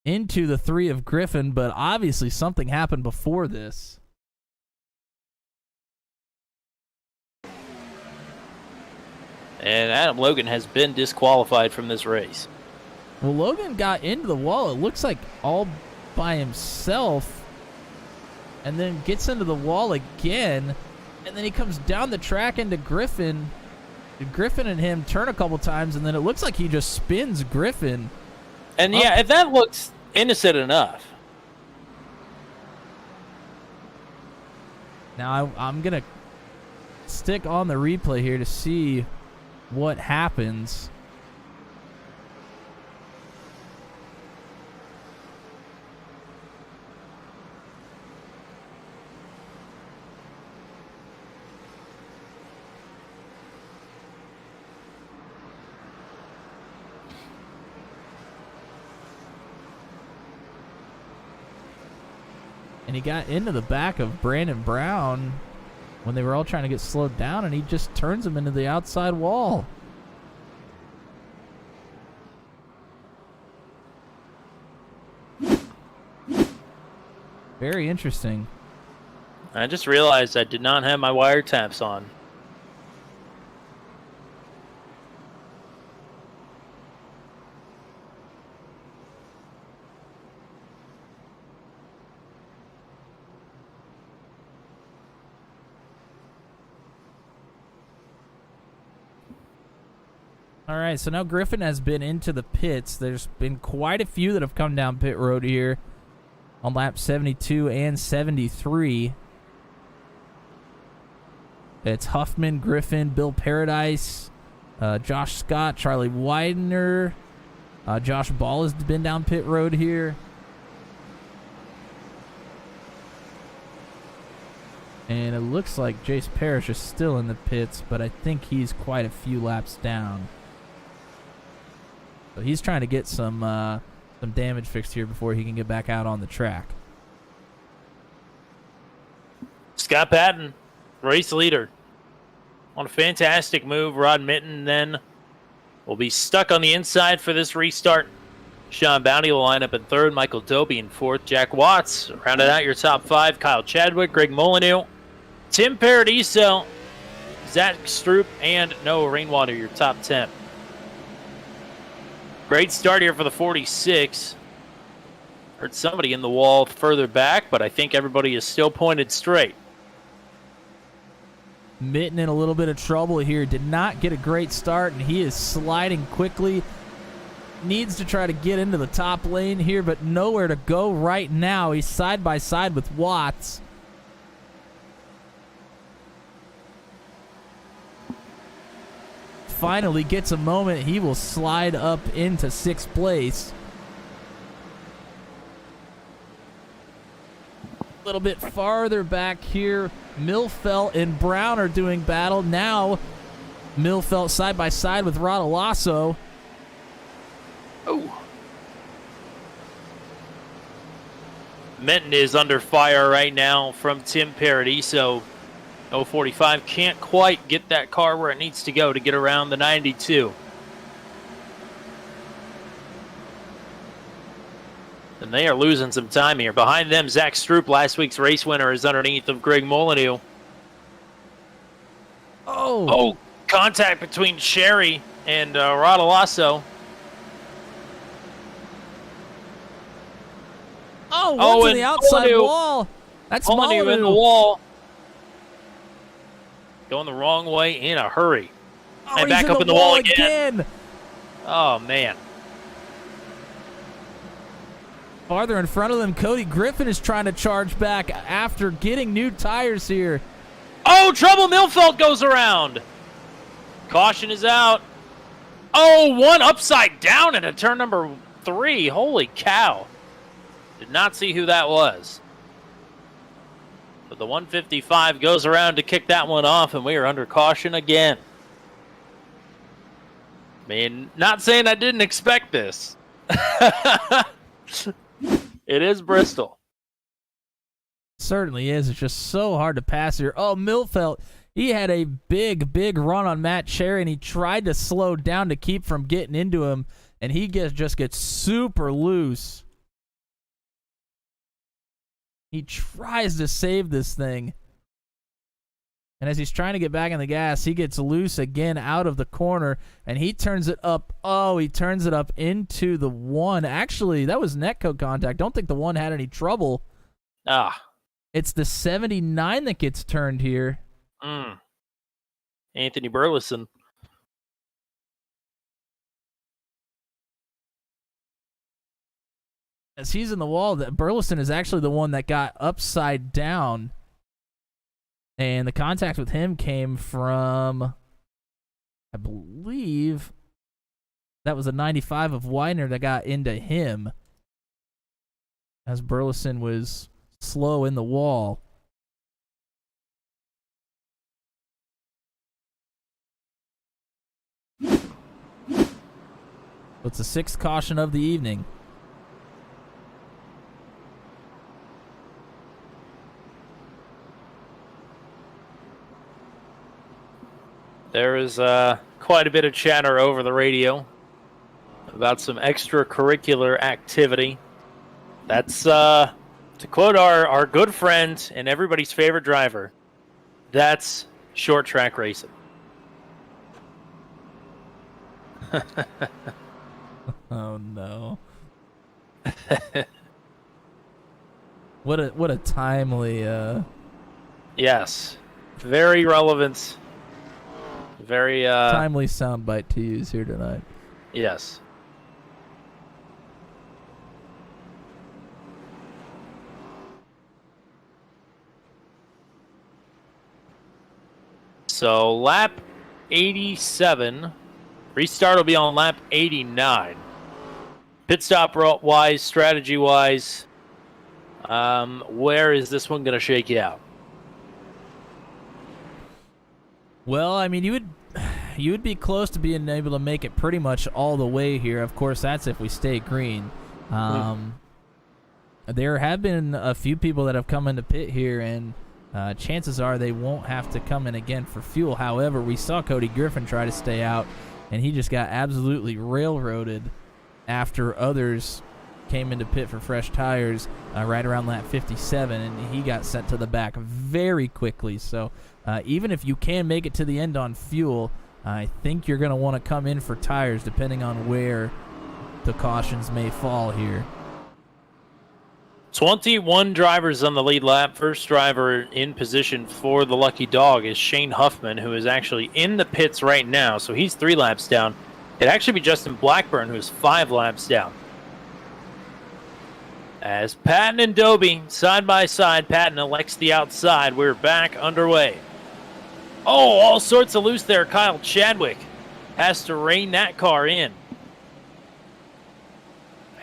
into the 3 of Griffin, but obviously something happened before this. And Adam Logan has been disqualified from this race. Well, Logan got into the wall, it looks like all by himself, and then gets into the wall again, and then he comes down the track into Griffin. Griffin and him turn a couple times, and then it looks like he just spins Griffin. And yeah, if that looks innocent enough. Now I'm going to stick on the replay here to see what happens. And he got into the back of Brandon Brown when they were all trying to get slowed down, and he just turns him into the outside wall. Very interesting. I just realized I did not have my wiretaps on. All right, so now Griffin has been into the pits. There's been quite a few that have come down pit road here on lap 72 and 73. It's Huffman, Griffin, Bill Paradise, Josh Scott, Charlie Widener. Josh Ball has been down pit road here. And it looks like Jace Parrish is still in the pits, but I think he's quite a few laps down. So he's trying to get some damage fixed here before he can get back out on the track. Scott Patton, race leader. On a fantastic move, Rod Mitten then will be stuck on the inside for this restart. Sean Bounty will line up in third, Michael Doby in fourth, Jack Watts rounded out your top five, Kyle Chadwick, Greg Molyneux, Tim Paradiso, Zach Stroop, and Noah Rainwater, your top 10. Great start here for the 46. Heard somebody in the wall further back, but I think everybody is still pointed straight. Mitten in a little bit of trouble here. Did not get a great start, and he is sliding quickly. Needs to try to get into the top lane here, but nowhere to go right now. He's side by side with Watts. Finally gets a moment. He will slide up into 6th place. A little bit farther back here, Milfelt and Brown are doing battle. Now Milfelt side by side with Rodolasso. Oh. Minton is under fire right now from Tim Paradiso. 045 can't quite get that car where it needs to go to get around the 92. And they are losing some time here. Behind them, Zach Stroop, last week's race winner, is underneath of Greg Molyneux. Oh, contact between Sherry and Rodolasso. What's in the outside Molyneux. wall? That's Molyneux in the wall. Going the wrong way in a hurry. And back up in the wall again. Oh, man. Farther in front of them, Cody Griffin is trying to charge back after getting new tires here. Oh, trouble. Milfelt goes around. Caution is out. Oh, one upside down into turn number 3. Holy cow. Did not see who that was. But the 155 goes around to kick that one off, and we are under caution again. I mean, not saying I didn't expect this. It is Bristol. Certainly is. It's just so hard to pass here. Oh, Milfelt, he had a big run on Matt Cherry, and he tried to slow down to keep from getting into him, and he just gets super loose. He tries to save this thing. And as he's trying to get back on the gas, he gets loose again out of the corner, and he turns it up. Oh, he turns it up into the 1. Actually, that was netcode contact. Don't think the 1 had any trouble. It's the 79 that gets turned here. Anthony Burleson. As he's in the wall, Burleson is actually the one that got upside down. And the contact with him came from, I believe, that was a 95 of Widener that got into him. As Burleson was slow in the wall. It's the 6th caution of the evening. There is quite a bit of chatter over the radio about some extracurricular activity. That's, to quote our good friend and everybody's favorite driver, that's short track racing. Oh, no. What a timely... Yes. Very relevant. Very timely soundbite to use here tonight. Yes. So lap 87. Restart will be on lap 89. Pit stop wise, strategy wise, where is this one going to shake you out? Well, I mean, you would be close to being able to make it pretty much all the way here. Of course, that's if we stay green. There have been a few people that have come into pit here, and chances are they won't have to come in again for fuel. However, we saw Cody Griffin try to stay out, and he just got absolutely railroaded after others came into pit for fresh tires right around lap 57, and he got sent to the back very quickly. So even if you can make it to the end on fuel, I think you're going to want to come in for tires depending on where the cautions may fall here. 21 drivers on the lead lap. First driver in position for the lucky dog is Shane Huffman, who is actually in the pits right now. So he's 3 laps down. It'd actually be Justin Blackburn, who's 5 laps down. As Patton and Doby side by side, Patton elects the outside. We're back underway. Oh, all sorts of loose there. Kyle Chadwick has to rein that car in.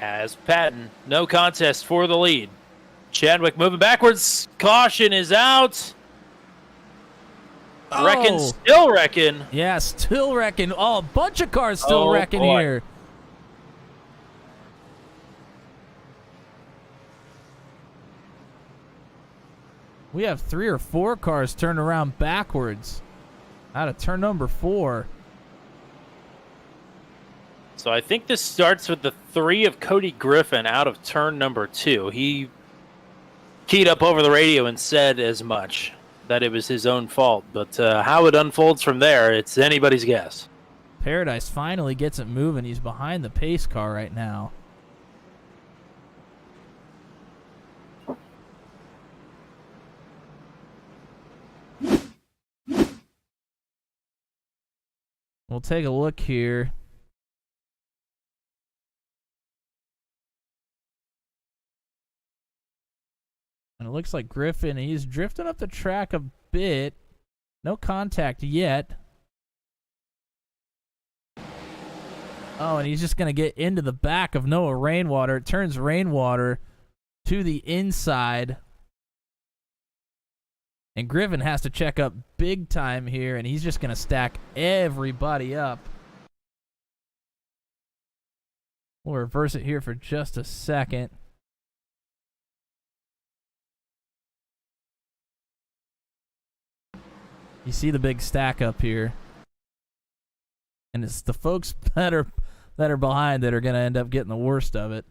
As Patton, no contest for the lead. Chadwick moving backwards. Caution is out. Oh. Still wrecking. Yeah, still wrecking. Oh, a bunch of cars still wrecking boy. here. We have 3 or 4 cars turned around backwards out of turn number 4. So I think this starts with the 3 of Cody Griffin out of turn number 2. He keyed up over the radio and said as much, that it was his own fault. But how it unfolds from there, it's anybody's guess. Paradise finally gets it moving. He's behind the pace car right now. We'll take a look here. And it looks like Griffin, he's drifting up the track a bit. No contact yet. Oh, and he's just going to get into the back of Noah Rainwater. It turns Rainwater to the inside. And Griffin has to check up big time here, and he's just going to stack everybody up. We'll reverse it here for just a second. You see the big stack up here. And it's the folks that are behind that are going to end up getting the worst of it.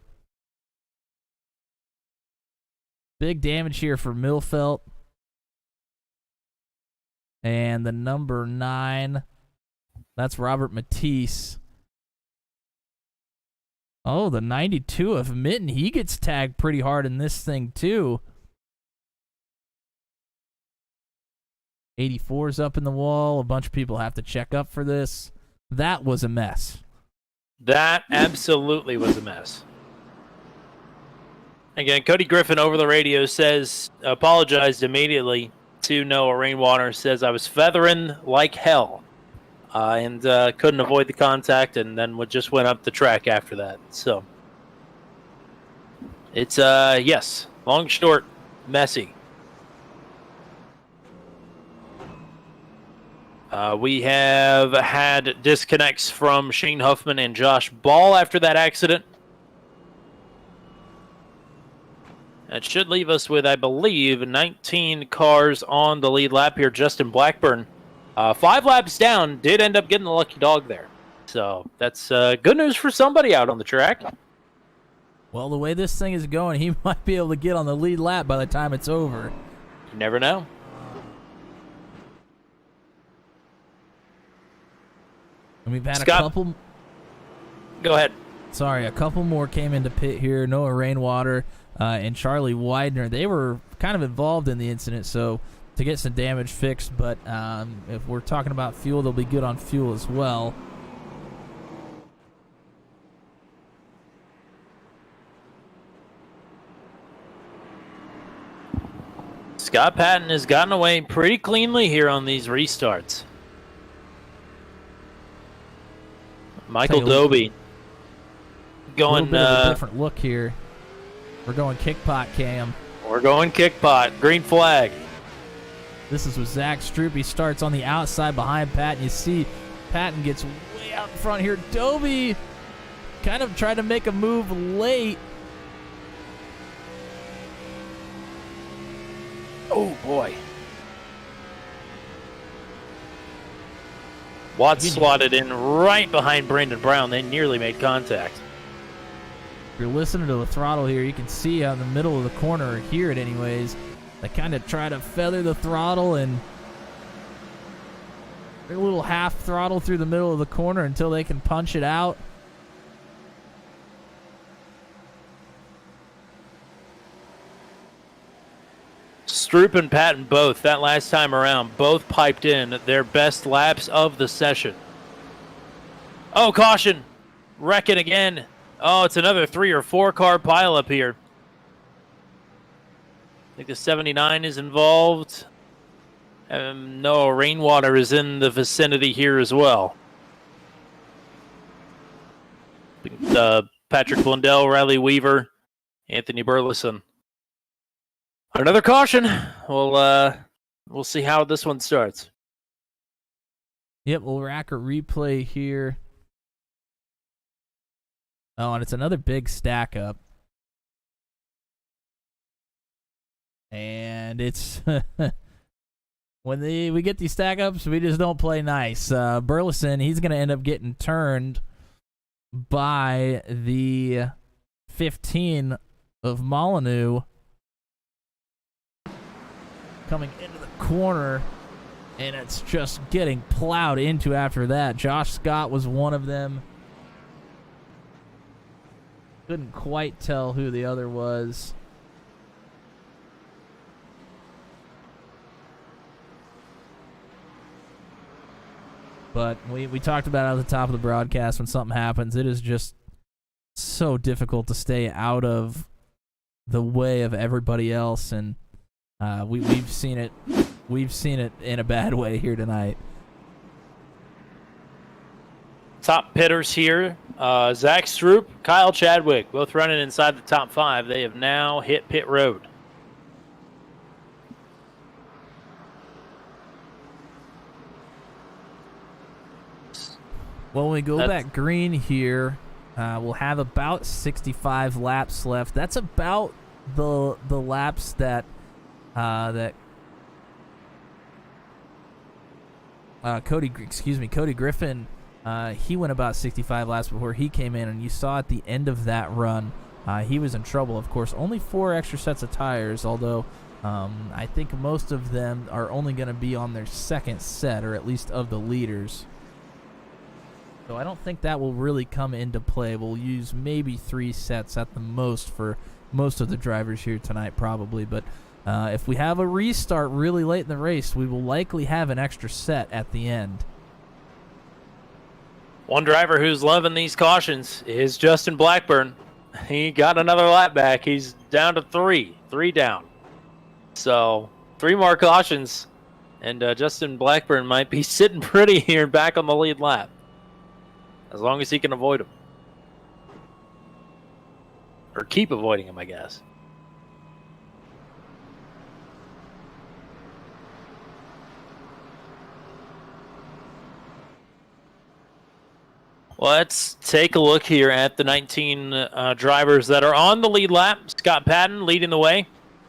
Big damage here for Millfelt. And the number 9, that's Robert Matisse. Oh, the 92 of Mitten, he gets tagged pretty hard in this thing too. 84's up in the wall. A bunch of people have to check up for this. That was a mess. That absolutely was a mess. Again, Cody Griffin over the radio apologized immediately to Noah Rainwater, says I was feathering like hell and couldn't avoid the contact, and then just went up the track after that. So it's, yes, long, short, messy. We have had disconnects from Shane Huffman and Josh Ball after that accident. That should leave us with, I believe, 19 cars on the lead lap here. Justin Blackburn, 5 laps down, did end up getting the lucky dog there. So that's good news for somebody out on the track. Well, the way this thing is going, he might be able to get on the lead lap by the time it's over. You never know. And we've had Scott, a couple. Go ahead. Sorry, a couple more came into pit here. Noah Rainwater and Charlie Widener. They were kind of involved in the incident, so to get some damage fixed. But if we're talking about fuel, they'll be good on fuel as well. Scott Patton has gotten away pretty cleanly here on these restarts. Michael Doby going a little bit of a different look here. We're going kick pot cam. We're going kick pot. Green flag. This is with Zach Stroop. He starts on the outside behind Patton. You see Patton gets way out in front here. Dobie kind of tried to make a move late. Oh, boy. Watts slotted in right behind Brandon Brown. They nearly made contact. If you're listening to the throttle here, you can see out in the middle of the corner, or hear it anyways. They kind of try to feather the throttle and a little half throttle through the middle of the corner until they can punch it out. Stroop and Patton both, that last time around, both piped in their best laps of the session. Oh, caution. Wrecking again. Oh, it's another 3 or 4 car pileup here. I think the 79 is involved. No, rainwater is in the vicinity here as well. Patrick Blundell, Riley Weaver, Anthony Burleson. Another caution. We'll see how this one starts. Yep, we'll rack a replay here. Oh, and it's another big stack up. And it's when we get these stack ups, we just don't play nice. Burleson, he's going to end up getting turned by the 15 of Molyneux coming into the corner, and it's just getting plowed into after that. Josh Scott was one of them. Couldn't quite tell who the other was. But we talked about it at the top of the broadcast. When something happens, it is just so difficult to stay out of the way of everybody else, and we've seen it. We've seen it in a bad way here tonight. Top pitters here, Zach Stroop, Kyle Chadwick, both running inside the top 5. They have now hit pit road. Well, when we go back green here, we'll have about 65 laps left. That's about the laps that Cody Griffin. He went about 65 laps before he came in, and you saw at the end of that run, he was in trouble. Of course, only 4 extra sets of tires, although I think most of them are only going to be on their second set, or at least of the leaders. So I don't think that will really come into play. We'll use maybe 3 sets at the most for most of the drivers here tonight, probably. But if we have a restart really late in the race, we will likely have an extra set at the end. One driver who's loving these cautions is Justin Blackburn. He got another lap back. He's down to 3 down. So 3 more cautions, and Justin Blackburn might be sitting pretty here back on the lead lap, as long as he can avoid him. Or keep avoiding him, I guess. Let's take a look here at the 19 drivers that are on the lead lap. Scott Patton leading the way.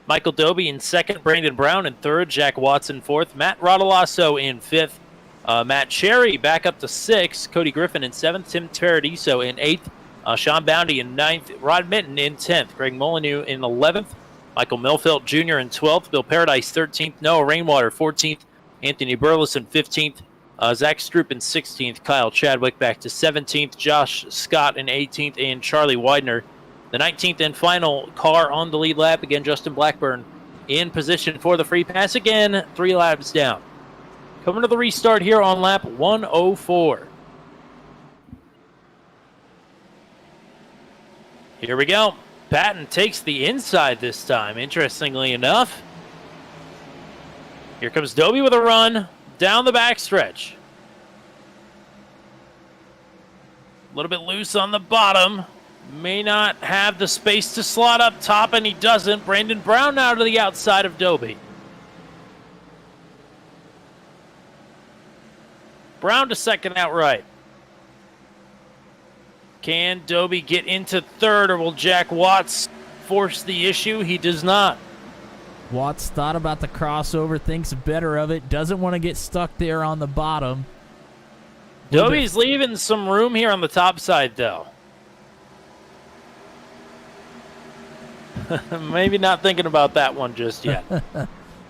Michael Dobie in second. Brandon Brown in third. Jack Watson fourth. Matt Rodolasso in fifth. Matt Cherry back up to 6th. Cody Griffin in 7th. Tim Paradiso in 8th. Sean Boundy in 9th. Rod Minton in 10th. Greg Molyneux in 11th. Michael Milfelt Jr. in 12th. Bill Paradise 13th. Noah Rainwater 14th. Anthony Burleson 15th. Zach Stroop in 16th. Kyle Chadwick back to 17th. Josh Scott in 18th. And Charlie Widener, the 19th and final car on the lead lap. Again, Justin Blackburn in position for the free pass. Again, 3 laps down. Coming to the restart here on lap 104. Here we go. Patton takes the inside this time, interestingly enough. Here comes Dobie with a run down the backstretch. A little bit loose on the bottom. May not have the space to slot up top, and he doesn't. Brandon Brown now to the outside of Dobie. Brown to second outright. Can Doby get into third, or will Jack Watts force the issue? He does not. Watts thought about the crossover, thinks better of it, doesn't want to get stuck there on the bottom. Doby's leaving some room here on the top side, though. Maybe not thinking about that one just yet. A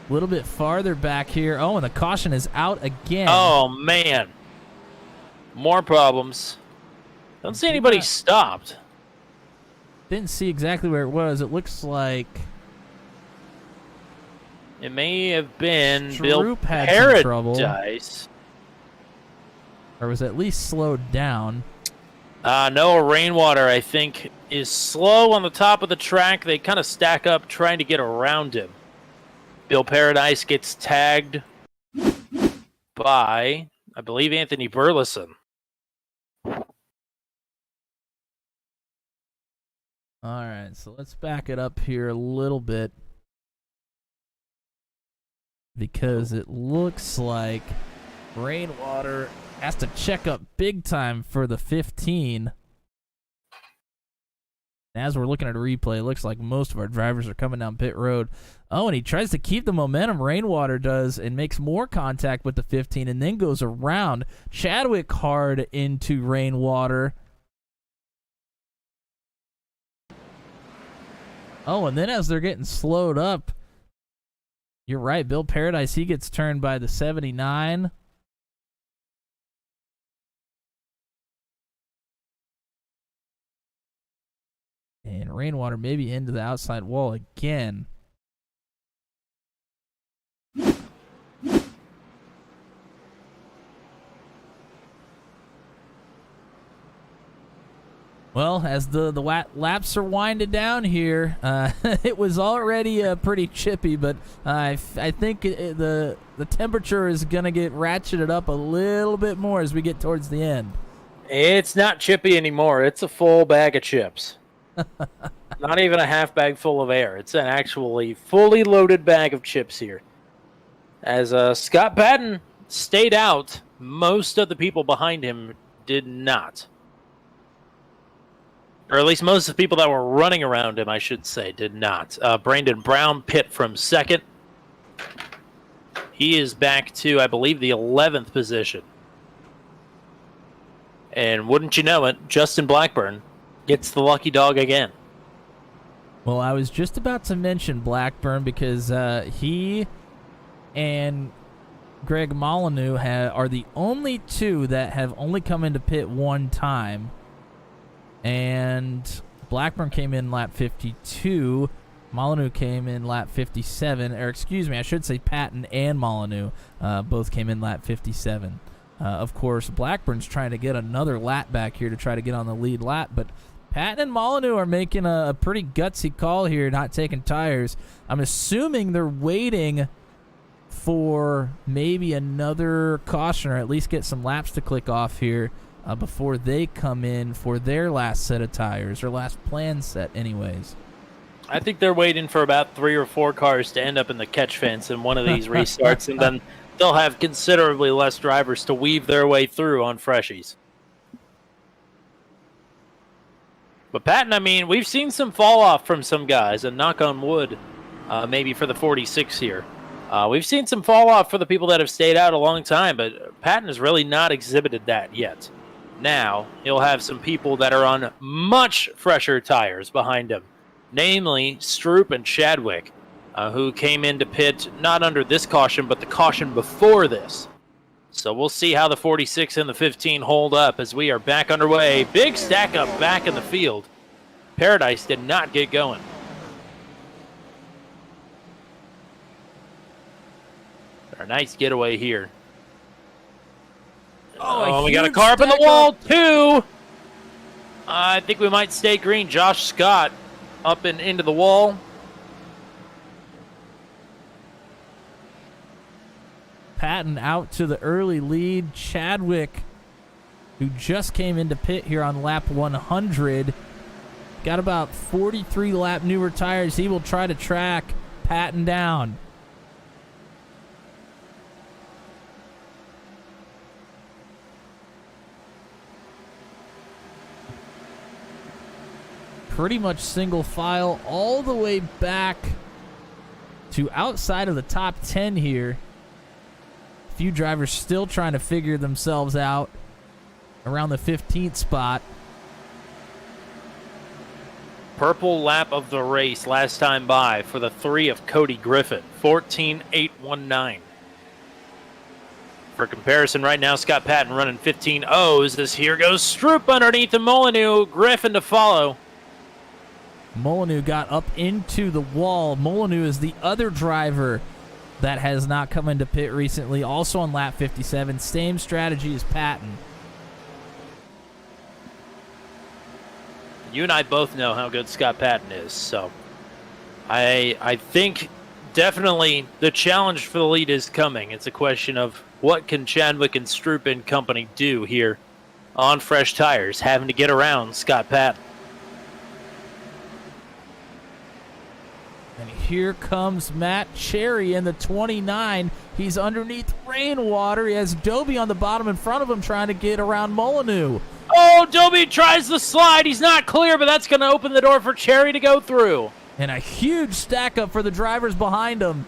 little bit farther back here. Oh, and the caution is out again. Oh, man. More problems. Don't see anybody stopped. Didn't see exactly where it was. It looks like It may have been Stroop Bill had some trouble. Paradise. Or was at least slowed down. Noah Rainwater, I think, is slow on the top of the track. They kind of stack up trying to get around him. Bill Paradise gets tagged by, I believe, Anthony Burleson. All right, so let's back it up here a little bit, because it looks like Rainwater has to check up big time for the 15. As we're looking at a replay, it looks like most of our drivers are coming down pit road. Oh, and he tries to keep the momentum, Rainwater does, and makes more contact with the 15 and then goes around. Chadwick hard into Rainwater. Oh, and then as they're getting slowed up, you're right, Bill Paradise, he gets turned by the 79. And Rainwater maybe into the outside wall again. Well, as the laps are winding down here, it was already pretty chippy, but I think the temperature is going to get ratcheted up a little bit more as we get towards the end. It's not chippy anymore. It's a full bag of chips. Not even a half bag full of air. It's an actually fully loaded bag of chips here. As Scott Patton stayed out, most of the people behind him did not. Or at least most of the people that were running around him, I should say, did not. Brandon Brown pit from second. He is back to, I believe, the 11th position. And wouldn't you know it, Justin Blackburn gets the lucky dog again. Well, I was just about to mention Blackburn because he and Greg Molyneux are the only two that have only come into pit one time. And Blackburn came in lap 52. Molyneux came in lap 57. Or excuse me, I should say Patton and Molyneux both came in lap 57. Of course, Blackburn's trying to get another lap back here to try to get on the lead lap, but Patton and Molyneux are making a pretty gutsy call here, not taking tires. I'm assuming they're waiting for maybe another caution, or at least get some laps to click off here before they come in for their last set of tires, or last planned set anyways. I think they're waiting for about 3 or 4 cars to end up in the catch fence in one of these restarts, and then they'll have considerably less drivers to weave their way through on freshies. But Patton, I mean, we've seen some fall off from some guys, and knock on wood, maybe for the 46 here. We've seen some fall off for the people that have stayed out a long time, but Patton has really not exhibited that yet. Now, he'll have some people that are on much fresher tires behind him, namely Stroop and Chadwick, who came into pit not under this caution, but the caution before this. So we'll see how the 46 and the 15 hold up as we are back underway. Big stack up back in the field. Paradise did not get going. A nice getaway here. Oh, we got a car up in the wall, too. I think we might stay green. Josh Scott up and into the wall. Patton out to the early lead. Chadwick, who just came into pit here on lap 100, got about 43 lap newer tires. He will try to track Patton down. pretty much single file all the way back to outside of the top 10 here. A few drivers still trying to figure themselves out around the 15th spot. Purple lap of the race last time by for the 3 of Cody Griffin, 14.819. For comparison, right now, Scott Patton running 15.0s. As here goes Stroop underneath the Molyneux. Griffin to follow. Molyneux got up into the wall. Molyneux is the other driver that has not come into pit recently, also on lap 57. Same strategy as Patton. You and I both know how good Scott Patton is, so I think definitely the challenge for the lead is coming. It's a question of what can Chadwick and Stroop and company do here on fresh tires, having to get around Scott Patton. And here comes Matt Cherry in the 29. He's underneath rainwater. He has Doby on the bottom in front of him trying to get around Molyneux. Oh, Doby tries the slide. He's not clear, but that's going to open the door for Cherry to go through. And a huge stack up for the drivers behind him.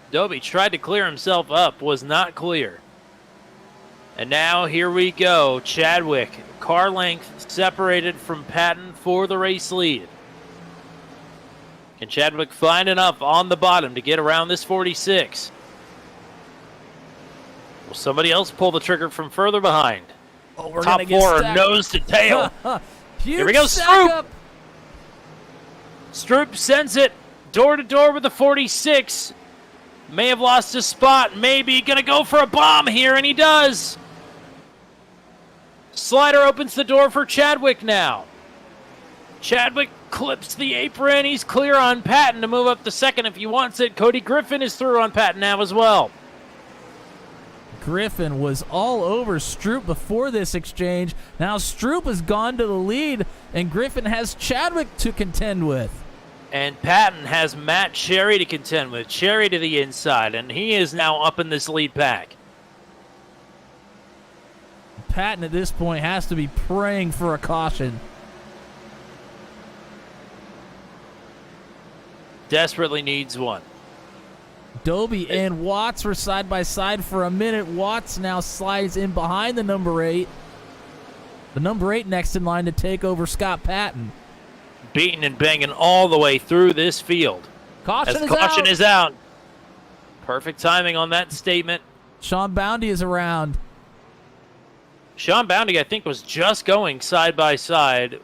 Doby tried to clear himself up, was not clear. And now here we go. Chadwick, car length separated from Patton for the race lead. Can Chadwick find enough on the bottom to get around this 46? Will somebody else pull the trigger from further behind? Oh, we're Top gonna get four, stacked. nose to tail. Huge Here we go, stack Stroop. up. Stroop sends it door to door with the 46. May have lost his spot. Maybe going to go for a bomb here, and he does. Slider opens the door for Chadwick now. Chadwick clips the apron. He's clear on Patton to move up to second if he wants it. Cody Griffin is through on Patton now as well. Griffin was all over Stroop before this exchange. Now Stroop has gone to the lead, and Griffin has Chadwick to contend with. And Patton has Matt Cherry to contend with. Cherry to the inside, and he is now up in this lead pack. Patton at this point has to be praying for a caution. Desperately needs one. Doby and Watts were side by side for a minute. Watts now slides in behind the number 8. The number 8 next in line to take over Scott Patton. Beating and banging all the way through this field. Caution Is out. Perfect timing on that statement. Sean Boundy is around. Sean Boundy, I think, was just going side by side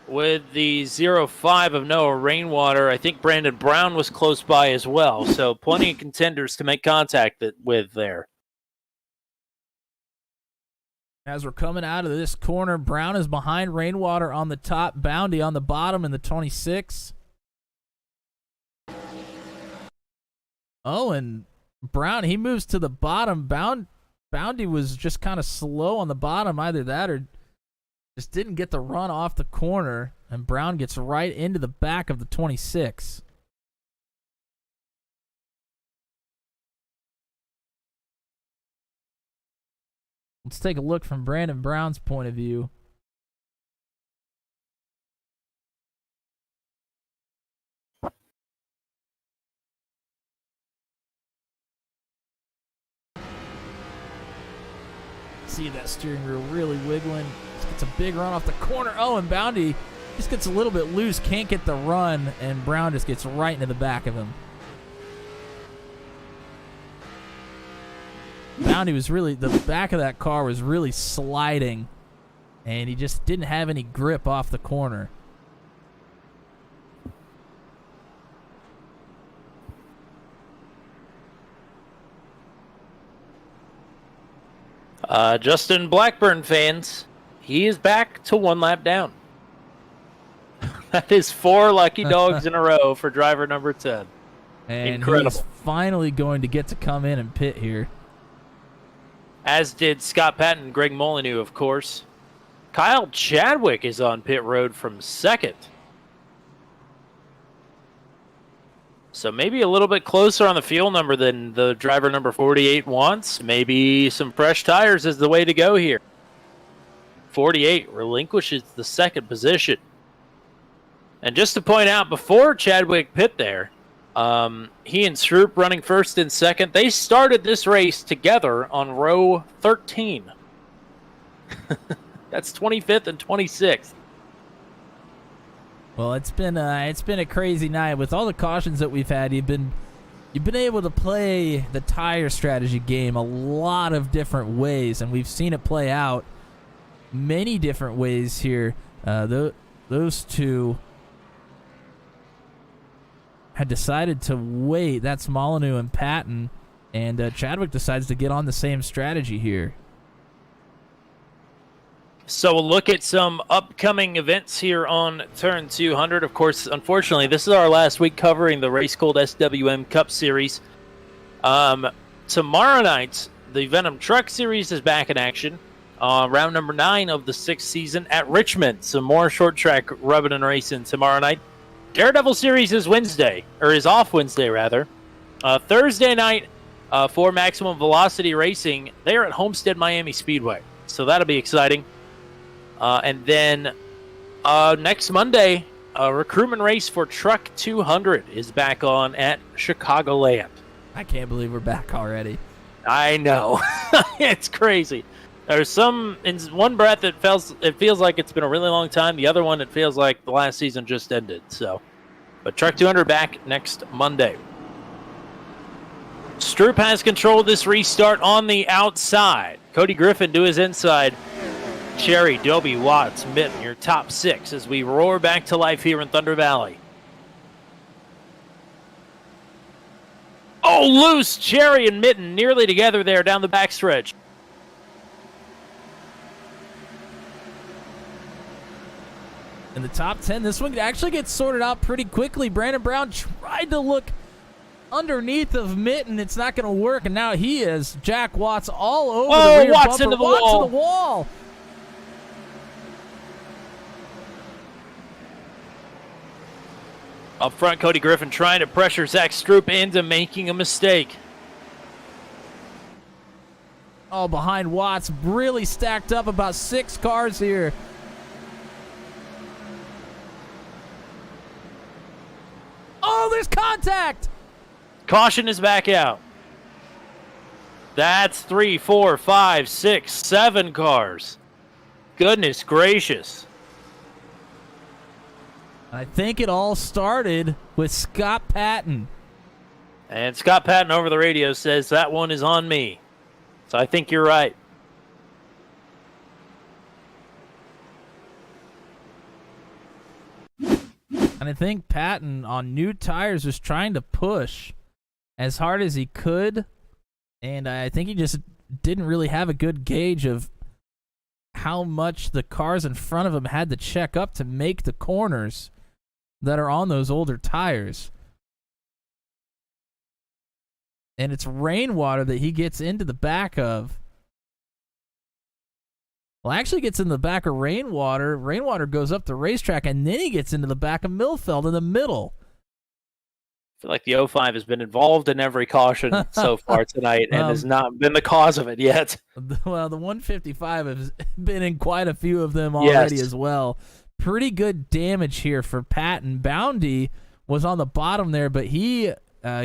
with the 05 of Noah Rainwater. I think Brandon Brown was close by as well, so plenty of contenders to make contact with there. As we're coming out of this corner, Brown is behind Rainwater on the top, Boundy on the bottom in the 26. Oh, and Brown, he moves to the bottom. Boundy was just kind of slow on the bottom, either that or just didn't get the run off the corner, and Brown gets right into the back of the 26. Let's take a look from Brandon Brown's point of view. See that steering wheel really wiggling. Just gets a big run off the corner. Oh, and Boundy just gets a little bit loose, can't get the run, and Brown just gets right into the back of him. Boundy was really, the back of that car was really sliding, and he just didn't have any grip off the corner. Justin Blackburn fans, he is back to one lap down. That is 4 lucky dogs in a row for driver number 10. And Incredible. he's finally going to get to come in and pit here. As did Scott Patton and Greg Molyneux, of course. Kyle Chadwick is on pit road from second. So maybe a little bit closer on the fuel number than the driver number 48 wants. Maybe some fresh tires is the way to go here. 48 relinquishes the second position. And just to point out, before Chadwick pit there, he and Stroop running first and second, they started this race together on row 13. That's 25th and 26th. Well, it's been a crazy night with all the cautions that we've had. You've been able to play the tire strategy game a lot of different ways, and we've seen it play out many different ways here. Those two had decided to wait. That's Molyneux and Patton, and Chadwick decides to get on the same strategy here. So we'll look at some upcoming events here on Turn 200. Of course, unfortunately, this is our last week covering the RACECULT SWM Cup Series. Tomorrow night, the Venom Truck Series is back in action. Round number 9 of the 6th season at Richmond. Some more short track rubbing and racing tomorrow night. Daredevil Series is off Wednesday, rather. Thursday night for Maximum Velocity Racing, they are at Homestead Miami Speedway. So that'll be exciting. And then next Monday, a recruitment race for Truck 200 is back on at Chicagoland. I can't believe we're back already. I know. It's crazy. There's some, in one breath, it feels like it's been a really long time. The other one, it feels like the last season just ended. So, but Truck 200 back next Monday. Stroop has control of this restart on the outside. Cody Griffin to his inside. Cherry, Dobie, Watts, Mitten, your top 6 as we roar back to life here in Thunder Valley. Oh, loose! Cherry and Mitten nearly together there down the backstretch. In the top 10, this one actually gets sorted out pretty quickly. Brandon Brown tried to look underneath of Mitten. It's not going to work, and now he is. Jack Watts all over the rear Watts bumper. into the Watts wall. to the wall. Up front, Cody Griffin trying to pressure Zach Stroop into making a mistake. Oh, behind Watts, really stacked up about 6 cars here. Oh, there's contact! Caution is back out. That's 3, 4, 5, 6, 7 cars. Goodness gracious. I think it all started with Scott Patton. And Scott Patton over the radio says that one is on me. So I think you're right. And I think Patton on new tires was trying to push as hard as he could. And I think he just didn't really have a good gauge of how much the cars in front of him had to check up to make the corners that are on those older tires. And it's rainwater that he gets into the back of. Well, actually gets in the back of Rainwater. Rainwater goes up the racetrack, and then he gets into the back of Millfeld in the middle. I feel like the 05 has been involved in every caution so far tonight and has not been the cause of it yet. Well, the 155 has been in quite a few of them already as well. Pretty good damage here for Patton. Boundy was on the bottom there, but he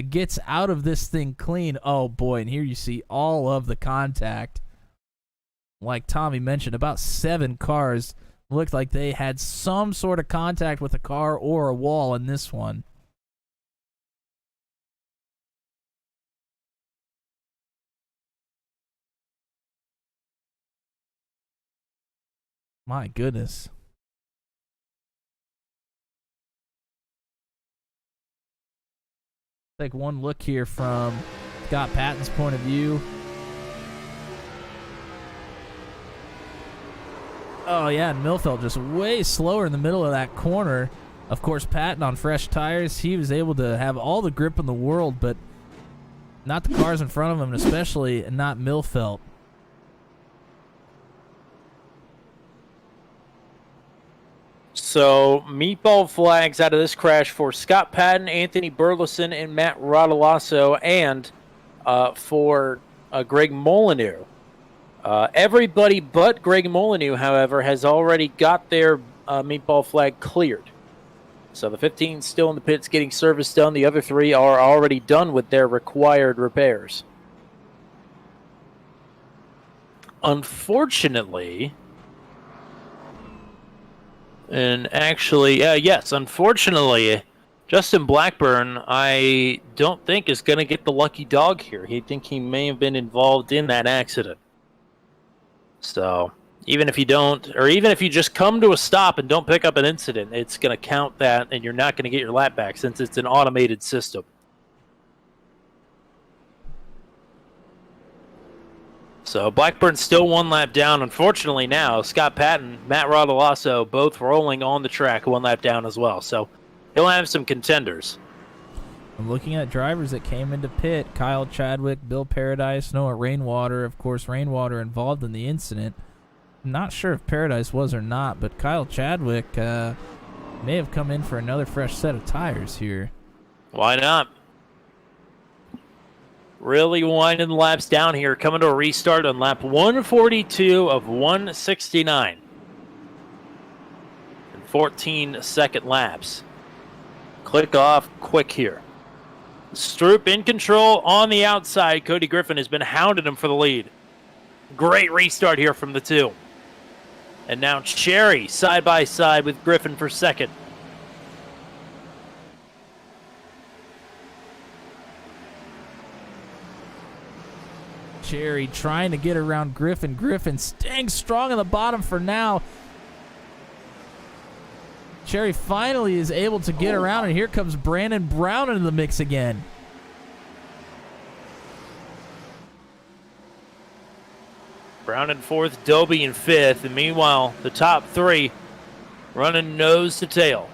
gets out of this thing clean. Oh, boy, and here you see all of the contact. Like Tommy mentioned, about 7 cars looked like they had some sort of contact with a car or a wall in this one. My goodness. Take one look here from Scott Patton's point of view. Oh, yeah, and Millfeld just way slower in the middle of that corner. Of course, Patton on fresh tires, he was able to have all the grip in the world, but not the cars in front of him, and especially not Millfeld. So, meatball flags out of this crash for Scott Patton, Anthony Burleson, and Matt Rodolasso, and for Greg Molyneux. Everybody but Greg Molyneux, however, has already got their meatball flag cleared. So the 15 still in the pits getting service done. The other 3 are already done with their required repairs. Unfortunately, unfortunately, Justin Blackburn, I don't think is going to get the lucky dog here. I think he may have been involved in that accident. So even if you don't, or even if you just come to a stop and don't pick up an incident, it's going to count that, and you're not going to get your lap back since it's an automated system. So Blackburn's still 1 lap down. Unfortunately now, Scott Patton, Matt Rodolasso, both rolling on the track 1 lap down as well. So he'll have some contenders. I'm looking at drivers that came into pit. Kyle Chadwick, Bill Paradise, Noah Rainwater. Of course, Rainwater involved in the incident. I'm not sure if Paradise was or not, but Kyle Chadwick may have come in for another fresh set of tires here. Why not? Really winding the laps down here, coming to a restart on lap 142 of 169. And 14-second laps. Click off quick here. Stroop in control on the outside. Cody Griffin has been hounding him for the lead. Great restart here from the 2. And now Cherry side by side with Griffin for second. Cherry trying to get around Griffin. Griffin staying strong on the bottom for now. Cherry finally is able to get around, and here comes Brandon Brown into the mix again. Brown in 4th, Doby in 5th, and meanwhile, the top 3 running nose to tail.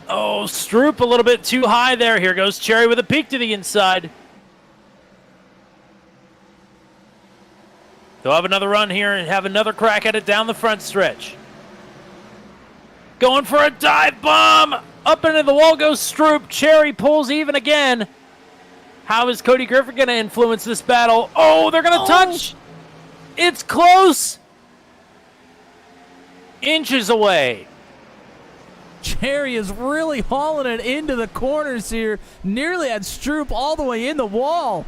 Oh, Stroop a little bit too high there. Here goes Cherry with a peek to the inside. They'll have another run here and have another crack at it down the front stretch. Going for a dive bomb. Up into the wall goes Stroop. Cherry pulls even again. How is Cody Griffin going to influence this battle? Oh, they're going to touch. It's close. Inches away. Cherry is really hauling it into the corners here. Nearly had Stroop all the way in the wall.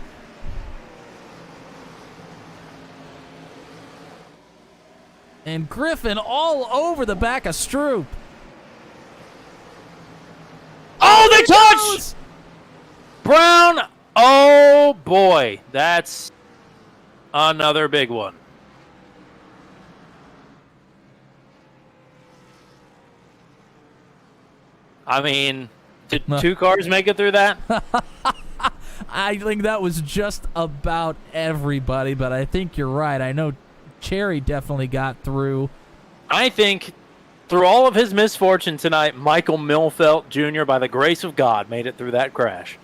And Griffin all over the back of Stroop. Oh, they touch! Brown, oh boy, that's another big one. I mean, did 2 cars make it through that? I think that was just about everybody, but I think you're right. I know Cherry definitely got through. I think through all of his misfortune tonight, Michael Milfelt Jr., by the grace of God, made it through that crash.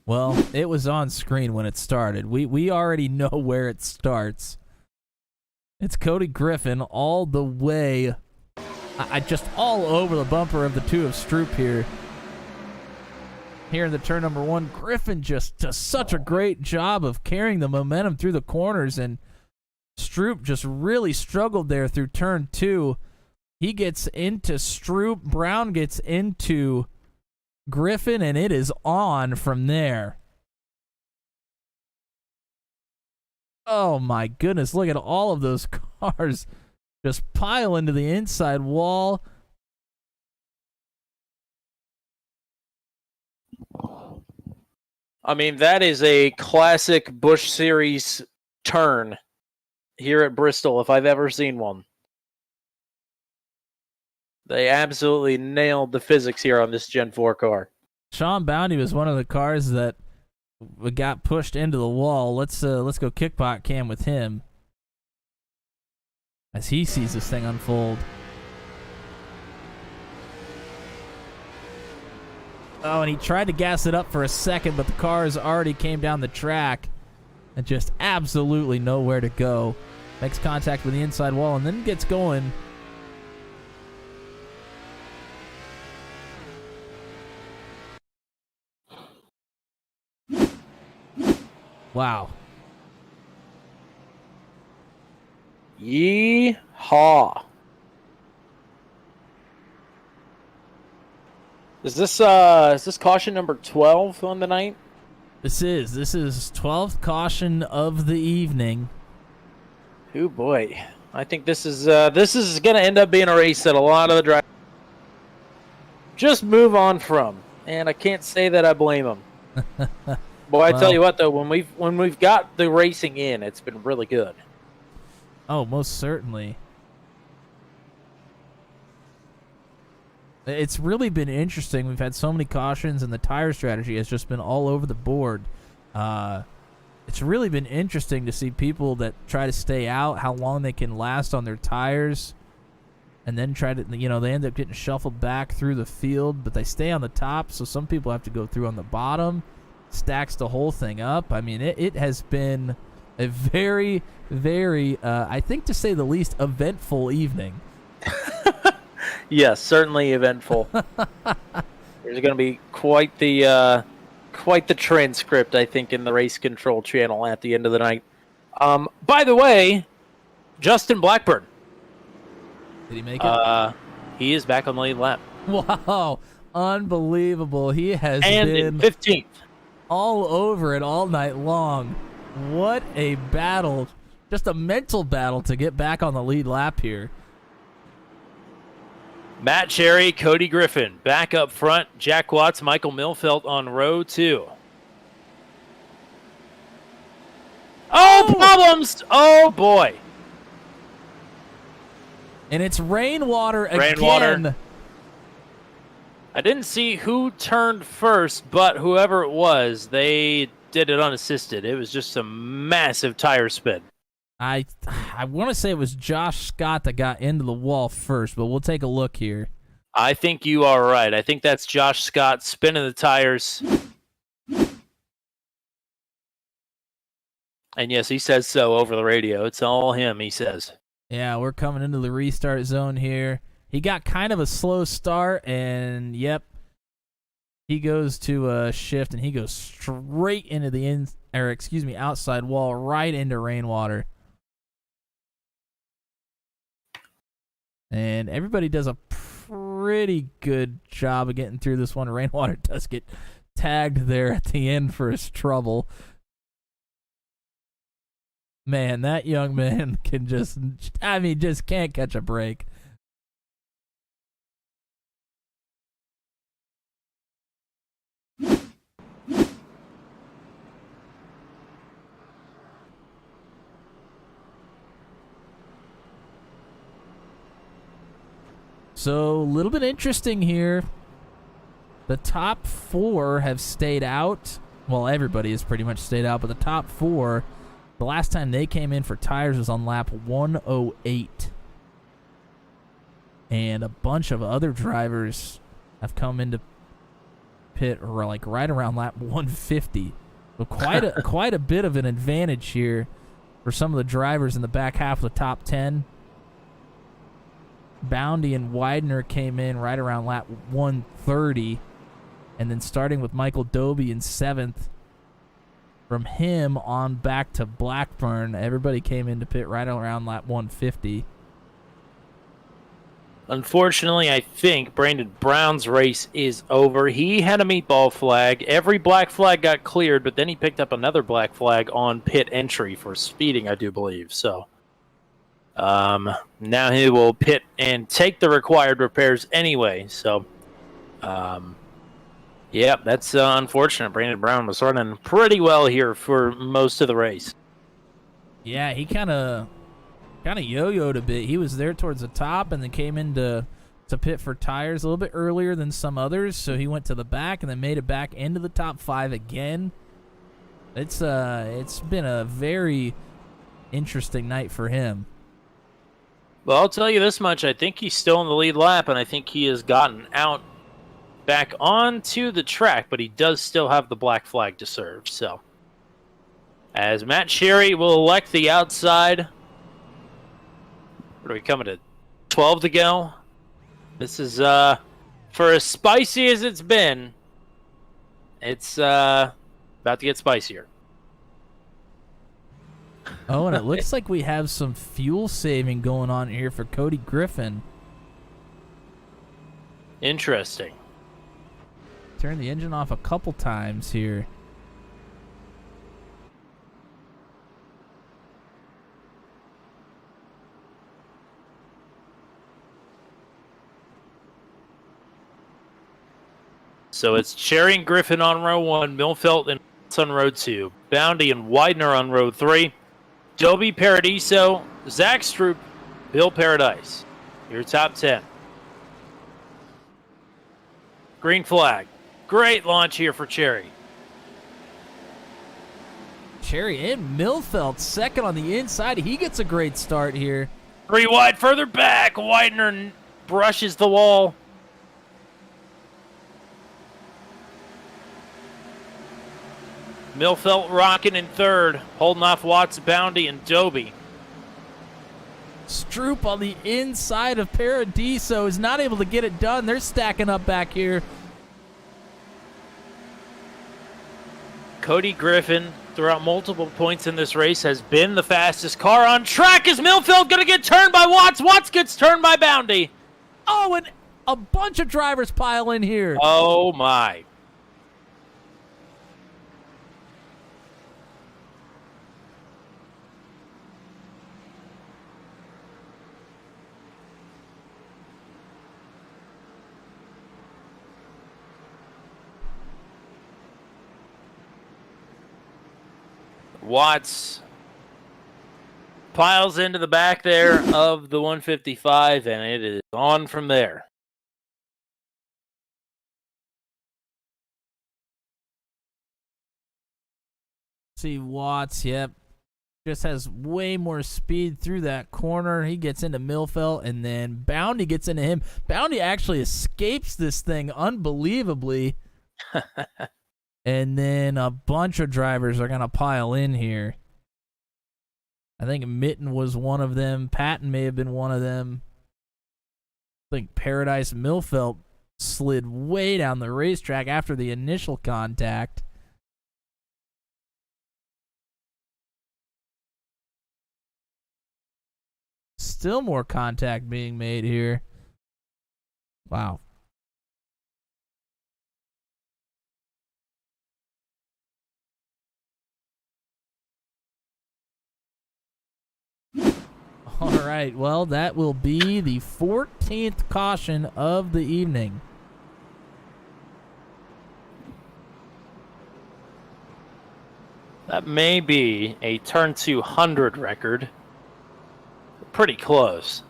Well, it was on screen when it started. We already know where it starts. It's Cody Griffin all the way. I just all over the bumper of the 2 of Stroop here. Here in the turn number 1, Griffin just does such a great job of carrying the momentum through the corners, and Stroop just really struggled there through turn 2. He gets into Stroop, Brown gets into Griffin, and it is on from there. Oh my goodness, look at all of those cars just pile into the inside wall. I mean, that is a classic Busch Series turn here at Bristol, if I've ever seen one. They absolutely nailed the physics here on this Gen 4 car. Sean Bounty was one of the cars that got pushed into the wall. Let's go kickpot cam with him as he sees this thing unfold. Oh, and he tried to gas it up for a second, but the cars already came down the track and just absolutely nowhere to go. Makes contact with the inside wall and then gets going. Wow. Yee-haw. Is this caution number 12 on the night? This is 12th caution of the evening. Oh boy. I think this is going to end up being a race that a lot of the drivers just move on from. And I can't say that I blame them. Boy, I tell you what though, when we've got the racing in, it's been really good. Oh, most certainly. It's really been interesting. We've had so many cautions, and the tire strategy has just been all over the board. It's really been interesting to see people that try to stay out, how long they can last on their tires, and then try to, they end up getting shuffled back through the field, but they stay on the top, so some people have to go through on the bottom. Stacks the whole thing up. I mean, it has been a very, very, I think to say the least, eventful evening. Yes, certainly eventful. There's going to be quite the transcript, I think, in the Race Control channel at the end of the night. By the way, Justin Blackburn. Did he make it? He is back on the lead lap. Wow, unbelievable. He has and been in 15th. all over it all night long. What a battle. Just a mental battle to get back on the lead lap here. Matt Cherry, Cody Griffin back up front. Jack Watts, Michael Milfelt on row 2. Oh, problems! Oh, boy. And it's rainwater again. Rainwater. I didn't see who turned first, but whoever it was, they did it unassisted. It was just a massive tire spin. I want to say it was Josh Scott that got into the wall first, but we'll take a look here. I think you are right. I think that's Josh Scott spinning the tires. And yes, he says so over the radio. It's all him, he says. Yeah, we're coming into the restart zone here. He got kind of a slow start, and yep, he goes to shift, and he goes straight into the outside wall, right into rainwater. And everybody does a pretty good job of getting through this one. Rainwater does get tagged there at the end for his trouble. Man, that young man can just can't catch a break. So, a little bit interesting here. The top 4 have stayed out. Well, everybody has pretty much stayed out, but the top 4, the last time they came in for tires was on lap 108. And a bunch of other drivers have come into pit like right around lap 150. So quite a bit of an advantage here for some of the drivers in the back half of the top 10. Boundy and Widener came in right around lap 130, and then starting with Michael Doby in 7th. From him on back to Blackburn, everybody came into pit right around lap 150. Unfortunately, I think Brandon Brown's race is over. He had a meatball flag. Every black flag got cleared, but then he picked up another black flag on pit entry for speeding, I do believe. So now he will pit and take the required repairs anyway. So, yeah, that's unfortunate. Brandon Brown was running pretty well here for most of the race. Yeah, he kind of yo-yoed a bit. He was there towards the top and then came into pit for tires a little bit earlier than some others, so he went to the back and then made it back into the top 5 again. It's been a very interesting night for him. Well, I'll tell you this much. I think he's still in the lead lap, and I think he has gotten out back onto the track, but he does still have the black flag to serve. So, as Matt Cherry will elect the outside. What are we coming to? 12 to go. This is, for as spicy as it's been, it's about to get spicier. Oh, and it looks like we have some fuel saving going on here for Cody Griffin. Interesting. Turn the engine off a couple times here. So it's Cherry and Griffin on row 1, Milfelt and on row 2, Bounty and Widener on row 3, Dobie Paradiso, Zach Stroop, Bill Paradise. Your top 10. Green flag. Great launch here for Cherry. Cherry and Milfelt second on the inside. He gets a great start here. 3 wide, further back. Widener brushes the wall. Milfelt rocking in third, holding off Watts, Bounty, and Dobie. Stroop on the inside of Paradiso is not able to get it done. They're stacking up back here. Cody Griffin, throughout multiple points in this race, has been the fastest car on track. Is Milfelt going to get turned by Watts? Watts gets turned by Bounty. Oh, and a bunch of drivers pile in here. Oh, my. Watts piles into the back there of the 155, and it is on from there. See Watts, yep. Just has way more speed through that corner. He gets into Milfelt, and then Bounty gets into him. Bounty actually escapes this thing unbelievably. And then a bunch of drivers are going to pile in here. I think Mitten was one of them. Patton may have been one of them. I think Paradise Milfelt slid way down the racetrack after the initial contact. Still more contact being made here. Wow. All right, well, that will be the 14th caution of the evening. That may be a turn 200 record. Pretty close.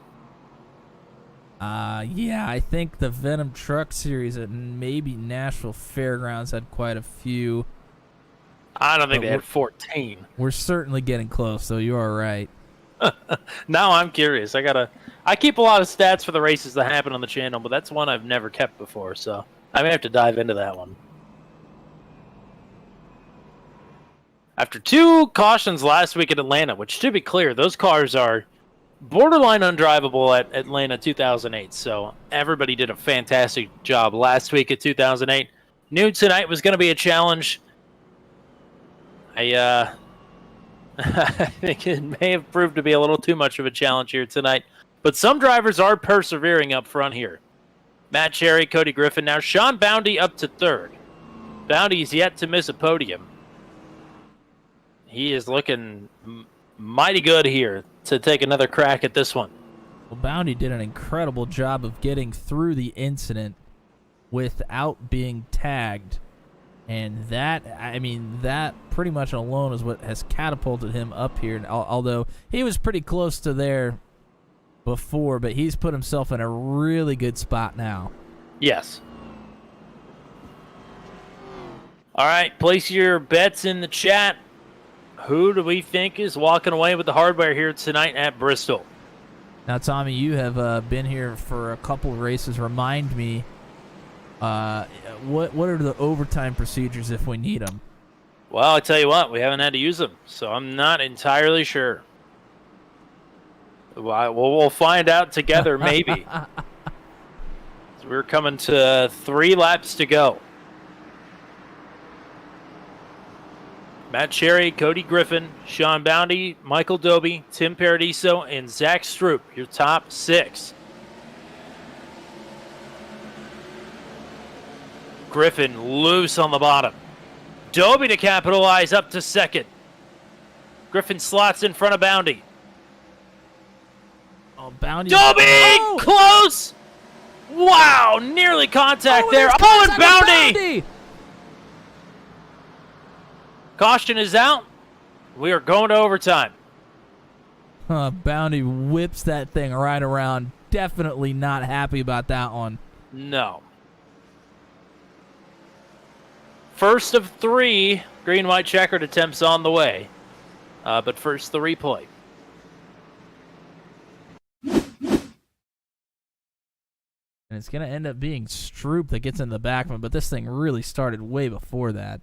Yeah, I think the Venom Truck Series at maybe Nashville Fairgrounds had quite a few. I don't think they had 14. We're certainly getting close, though. You are right. Now I'm curious. I keep a lot of stats for the races that happen on the channel, but that's one I've never kept before, so I may have to dive into that one. After 2 cautions last week at Atlanta, which, to be clear, those cars are borderline undrivable at Atlanta 2008, so everybody did a fantastic job last week at 2008. Knew tonight was going to be a challenge. I think it may have proved to be a little too much of a challenge here tonight, but some drivers are persevering up front here. Matt Cherry, Cody Griffin. Now Sean Bounty up to 3rd. Bounty's yet to miss a podium. He is looking mighty good here to take another crack at this one. Well, Bounty did an incredible job of getting through the incident without being tagged. And that pretty much alone is what has catapulted him up here. Although he was pretty close to there before, but he's put himself in a really good spot now. Yes. All right, place your bets in the chat. Who do we think is walking away with the hardware here tonight at Bristol? Now, Tommy, you have been here for a couple of races. Remind me, what are the overtime procedures if we need them? Well, I tell you what, we haven't had to use them, so I'm not entirely sure. We'll find out together, maybe. So we're coming to 3 laps to go. Matt Cherry, Cody Griffin, Sean Bounty, Michael Doby, Tim Paradiso, and Zach Stroop, your top 6. Griffin loose on the bottom. Doby to capitalize up to second. Griffin slots in front of Bounty. Oh, Bounty. Doby! Oh! Close! Wow, nearly contact there. there's Oh, and contact with Bounty! Caution is out. We are going to overtime. Bounty whips that thing right around. Definitely not happy about that one. No. First of 3 green-white checkered attempts on the way. But first the replay. And it's going to end up being Stroop that gets in the back one, but this thing really started way before that.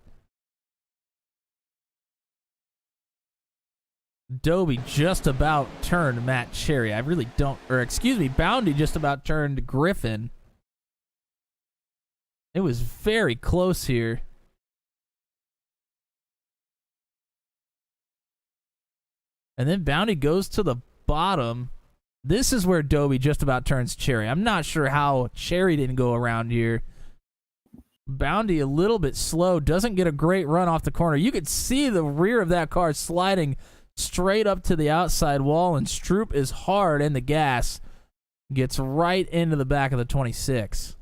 Doby just about turned Matt Cherry. I really don't, or excuse me, Bounty just about turned Griffin. It was very close here. And then Bounty goes to the bottom. This is where Doby just about turns Cherry. I'm not sure how Cherry didn't go around here. Bounty a little bit slow, doesn't get a great run off the corner. You could see the rear of that car sliding straight up to the outside wall, and Stroop is hard in the gas. Gets right into the back of the 26.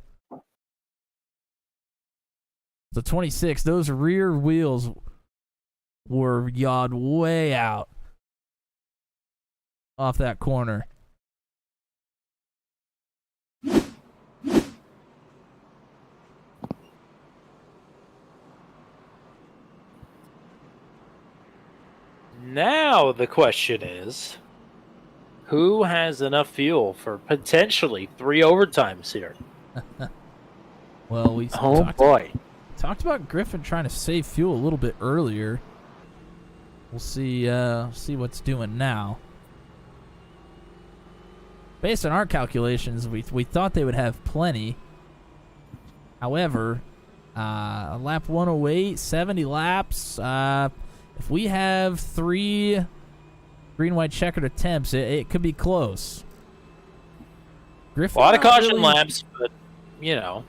The 26, those rear wheels were yawed way out off that corner. Now the question is, who has enough fuel for potentially 3 overtimes here? Well, we talked about Griffin trying to save fuel a little bit earlier. We'll see what's doing now. Based on our calculations, we thought they would have plenty. However, lap 108, 70 laps. If we have 3 green-white checkered attempts, it could be close. Griffin, A lot of caution really, laps, but, you know,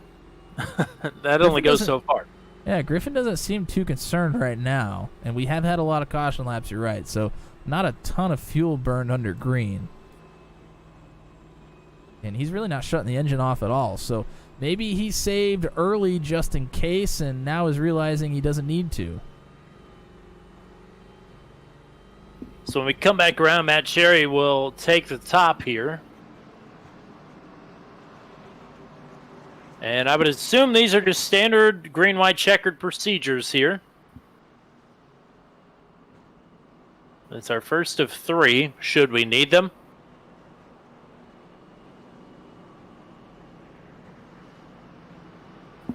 that only goes so far. Yeah, Griffin doesn't seem too concerned right now, and we have had a lot of caution laps, you're right, so not a ton of fuel burned under green. And he's really not shutting the engine off at all, so maybe he saved early just in case and now is realizing he doesn't need to. So when we come back around, Matt Cherry will take the top here. And I would assume these are just standard green-white checkered procedures here. It's our first of 3, should we need them.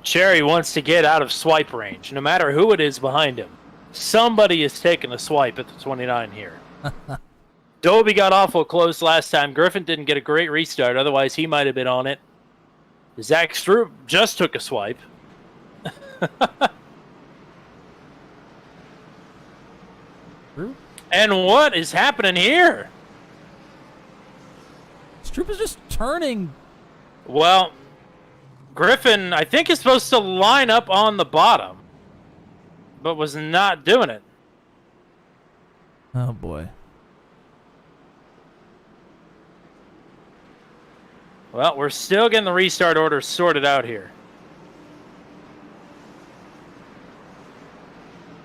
Cherry wants to get out of swipe range, no matter who it is behind him. Somebody is taking a swipe at the 29 here. Doby got awful close last time. Griffin didn't get a great restart, otherwise he might have been on it. Zach Stroop just took a swipe. And what is happening here? Stroop is just turning. Well, Griffin, I think, is supposed to line up on the bottom, but was not doing it. Oh, boy. Well, we're still getting the restart order sorted out here.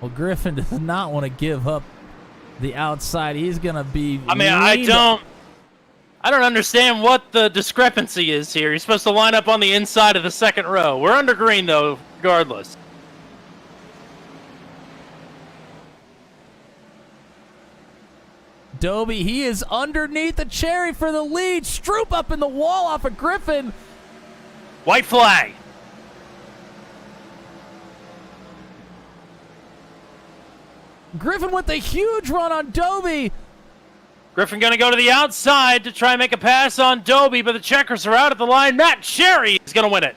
Well, Griffin does not want to give up the outside. He's going to be... I mean, I don't understand what the discrepancy is here. He's supposed to line up on the inside of the second row. We're under green, though, regardless. Doby, he is underneath the Cherry for the lead. Stroop up in the wall off of Griffin. White flag. Griffin with a huge run on Doby. Griffin going to go to the outside to try and make a pass on Doby, but the checkers are out at the line. Matt Cherry is going to win it.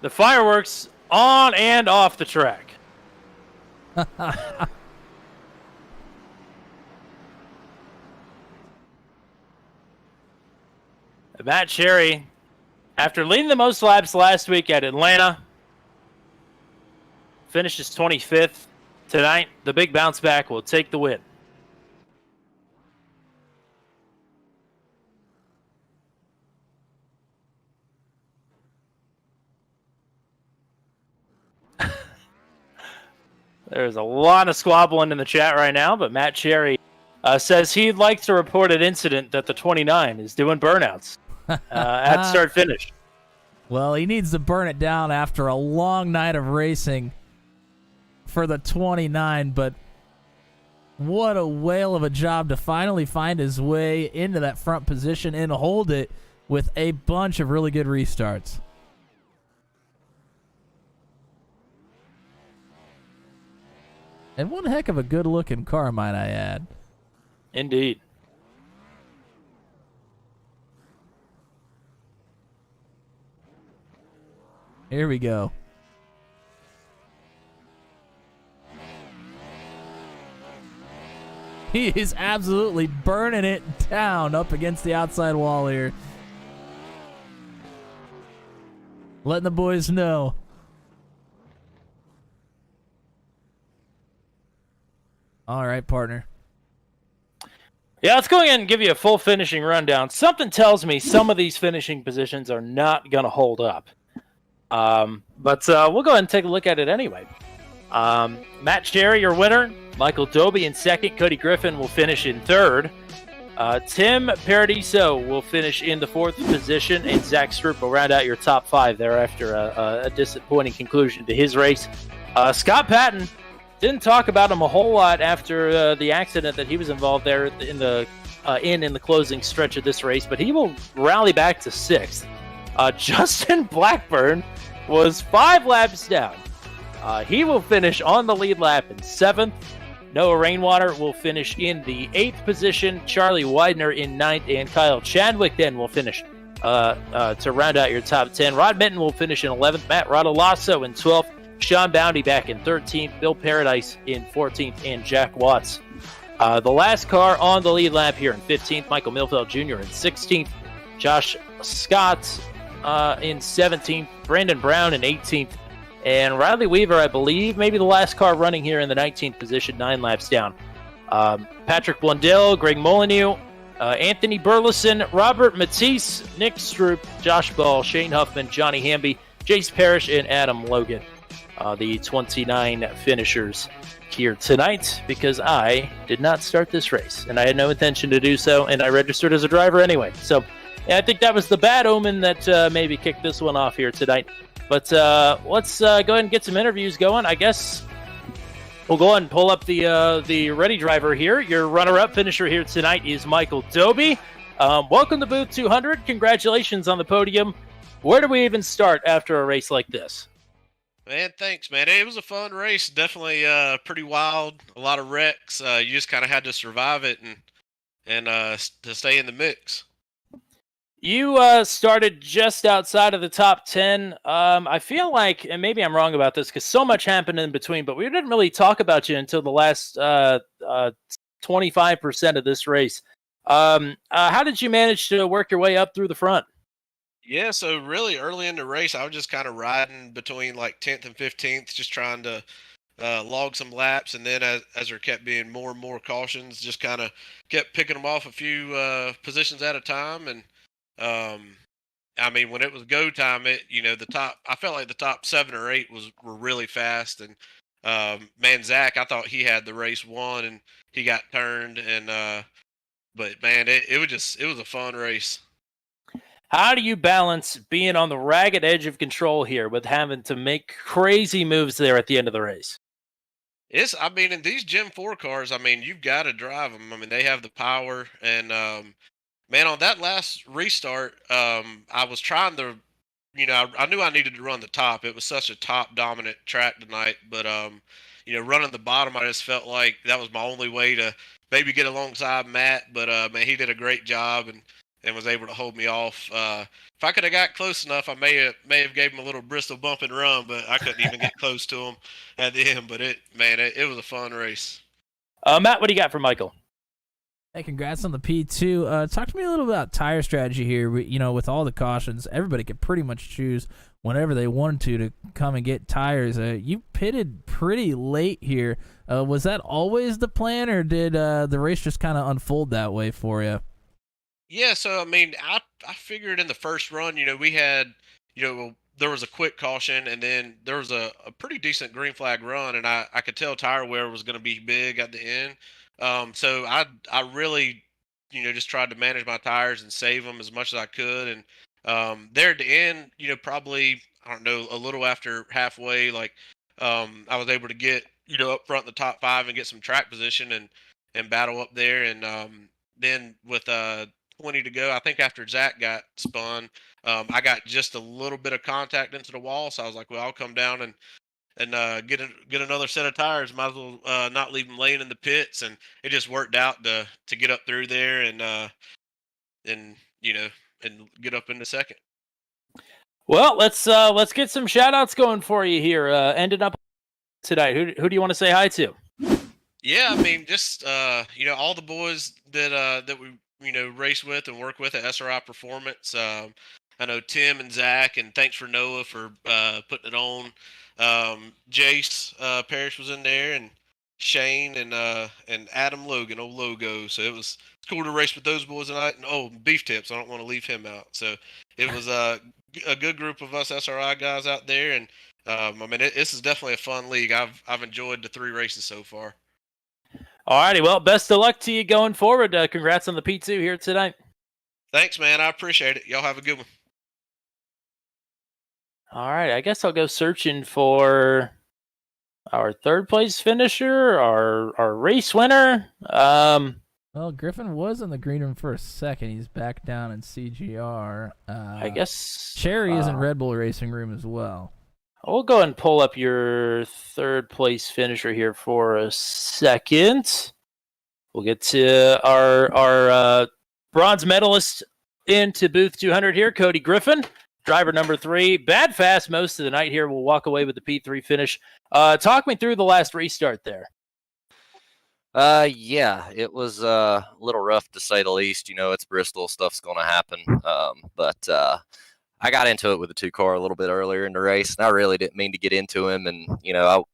The fireworks on and off the track. Matt Cherry, after leading the most laps last week at Atlanta, finishes 25th. Tonight, the big bounce back will take the win. There's a lot of squabbling in the chat right now, but Matt Cherry says he'd like to report an incident that the 29 is doing burnouts at start finish. Well, he needs to burn it down after a long night of racing for the 29, but what a whale of a job to finally find his way into that front position and hold it with a bunch of really good restarts. And one heck of a good-looking car, might I add. Indeed. Here we go. He is absolutely burning it down up against the outside wall here. Letting the boys know. All right, partner. Yeah, let's go ahead and give you a full finishing rundown. Something tells me some of these finishing positions are not going to hold up. But we'll go ahead and take a look at it anyway. Matt Cherry, your winner. Michael Doby in second. Cody Griffin will finish in third. Tim Paradiso will finish in the fourth position. And Zach Stroop will round out your top five there after a disappointing conclusion to his race. Scott Patton, didn't talk about him a whole lot after the accident that he was involved there in the closing stretch of this race, but he will rally back to sixth. Justin Blackburn was 5 laps down. He will finish on the lead lap in seventh. Noah Rainwater will finish in the 8th position. Charlie Widener in 9th, and Kyle Chadwick then will finish to round out your top 10. Rod Minton will finish in 11th. Matt Rodolasso in 12th. Sean Bounty back in 13th. Bill Paradise in 14th, and Jack Watts. The last car on the lead lap here in 15th. Michael Milfeld Jr. in 16th. Josh Scott in 17th. Brandon Brown in 18th. And Riley Weaver, I believe, maybe the last car running here in the 19th position, 9 laps down. Patrick Blundell, Greg Molyneux, Anthony Burleson, Robert Matisse, Nick Stroop, Josh Ball, Shane Huffman, Johnny Hamby, Jace Parrish, and Adam Logan. The 29 finishers here tonight, because I did not start this race, and I had no intention to do so, and I registered as a driver anyway. So yeah, I think that was the bad omen that maybe kicked this one off here tonight. But let's go ahead and get some interviews going. I guess we'll go ahead and pull up the ready driver here. Your runner-up finisher here tonight is Michael Doby. Welcome to Booth 200. Congratulations on the podium. Where do we even start after a race like this? Man, thanks, man. It was a fun race. Definitely pretty wild. A lot of wrecks. You just kind of had to survive it and to stay in the mix. You started just outside of the top 10. I feel like, and maybe I'm wrong about this because so much happened in between, but we didn't really talk about you until the last 25% of this race. How did you manage to work your way up through the front? Yeah, so really early in the race, I was just kind of riding between like 10th and 15th, just trying to log some laps. And then as there kept being more and more cautions, just kind of kept picking them off a few positions at a time. And I mean, when it was go time, I felt like the top 7 or 8 were really fast. And man, Zach, I thought he had the race won, and he got turned. And but man, it was a fun race. How do you balance being on the ragged edge of control here with having to make crazy moves there at the end of the race? I mean, in these Gen 4 cars, I mean, you've got to drive them. I mean, they have the power. And, man, on that last restart, I was trying to, I knew I needed to run the top. It was such a top-dominant track tonight. But, running the bottom, I just felt like that was my only way to maybe get alongside Matt. But, man, he did a great job. And and was able to hold me off. If I could have got close enough, I may have gave him a little Bristol bump and run, but I couldn't even get close to him at the end. But it was a fun race. Matt, what do you got for Michael? Hey, congrats on the P2. Talk to me a little about tire strategy here. With all the cautions, everybody could pretty much choose whenever they wanted to come and get tires. You pitted pretty late here. Was that always the plan, or did the race just kind of unfold that way for you? Yeah, so I mean, I figured in the first run, we had, there was a quick caution, and then there was a pretty decent green flag run, and I could tell tire wear was going to be big at the end. So I really, just tried to manage my tires and save them as much as I could, and there at the end, probably I don't know, a little after halfway, like I was able to get up front in the top 5 and get some track position and battle up there, and then with 20 to go, I think after Zach got spun, I got just a little bit of contact into the wall, so I was like, well, I'll come down and get another set of tires. Might as well not leave them laying in the pits, and it just worked out to get up through there and and get up into second. Well, let's get some shout outs going for you here. Ending up tonight. Who do you want to say hi to? Yeah, I mean, just all the boys that we race with and work with at SRI Performance. I know Tim and Zach, and thanks for Noah for putting it on. Jace Parrish was in there, and Shane and Adam Logan, old Logo. So it's cool to race with those boys tonight. And Beef Tips, I don't want to leave him out. So it was a good group of us SRI guys out there, and I mean, this is definitely a fun league. I've enjoyed the 3 races so far. Alrighty, well, best of luck to you going forward. Congrats on the P2 here tonight. Thanks, man. I appreciate it. Y'all have a good one. All right, I guess I'll go searching for our third place finisher, our race winner. Well, Griffin was in the green room for a second. He's back down in CGR. I guess Cherry is in Red Bull Racing Room as well. We'll go ahead and pull up your third place finisher here for a second. We'll get to our bronze medalist into booth 200 here, Cody Griffin, driver number 3. Bad fast most of the night here. We'll walk away with the P3 finish. Talk me through the last restart there. Yeah, it was a little rough to say the least. It's Bristol, stuff's going to happen. But I got into it with the 2-car a little bit earlier in the race, and I really didn't mean to get into him. And,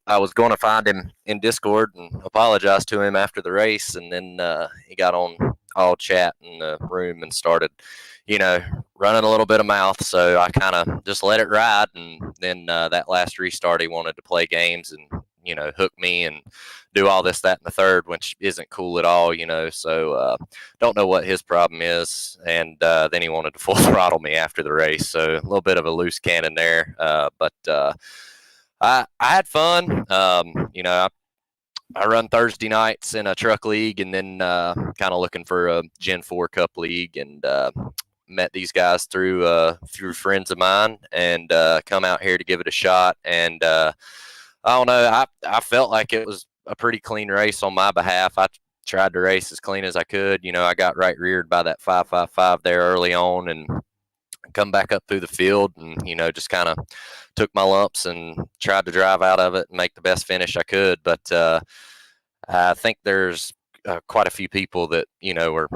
I was going to find him in Discord and apologize to him after the race. And then he got on all chat in the room and started, running a little bit of mouth. So I kind of just let it ride. And then that last restart, he wanted to play games and, hook me and do all this, that, and the third, which isn't cool at all, so don't know what his problem is. And then he wanted to full throttle me after the race. So a little bit of a loose cannon there. But I had fun. I run Thursday nights in a truck league, and then kind of looking for a Gen 4 Cup league, and met these guys through friends of mine, and come out here to give it a shot. And I don't know, I felt like it was a pretty clean race on my behalf. I tried to race as clean as I could. I got right reared by that 555 there early on, and come back up through the field, and just kind of took my lumps and tried to drive out of it and make the best finish I could. But I think there's quite a few people that were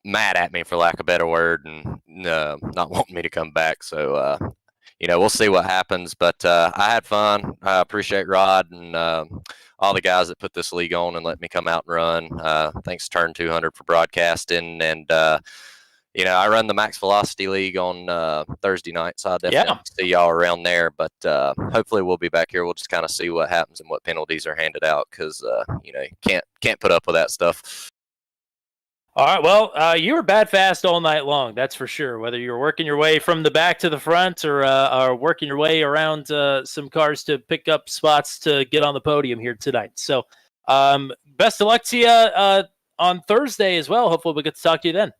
mad at me, for lack of a better word, and not wanting me to come back. So we'll see what happens. But I had fun. I appreciate Rod and all the guys that put this league on and let me come out and run. Thanks to Turn 200 for broadcasting. And I run the Max Velocity League on Thursday night, so I'll definitely see y'all around there. But hopefully we'll be back here. We'll just kind of see what happens and what penalties are handed out, because you can't put up with that stuff. All right, well, you were bad fast all night long, that's for sure. Whether you're working your way from the back to the front, or working your way around some cars to pick up spots to get on the podium here tonight. So best of luck to you on Thursday as well. Hopefully we'll get to talk to you then.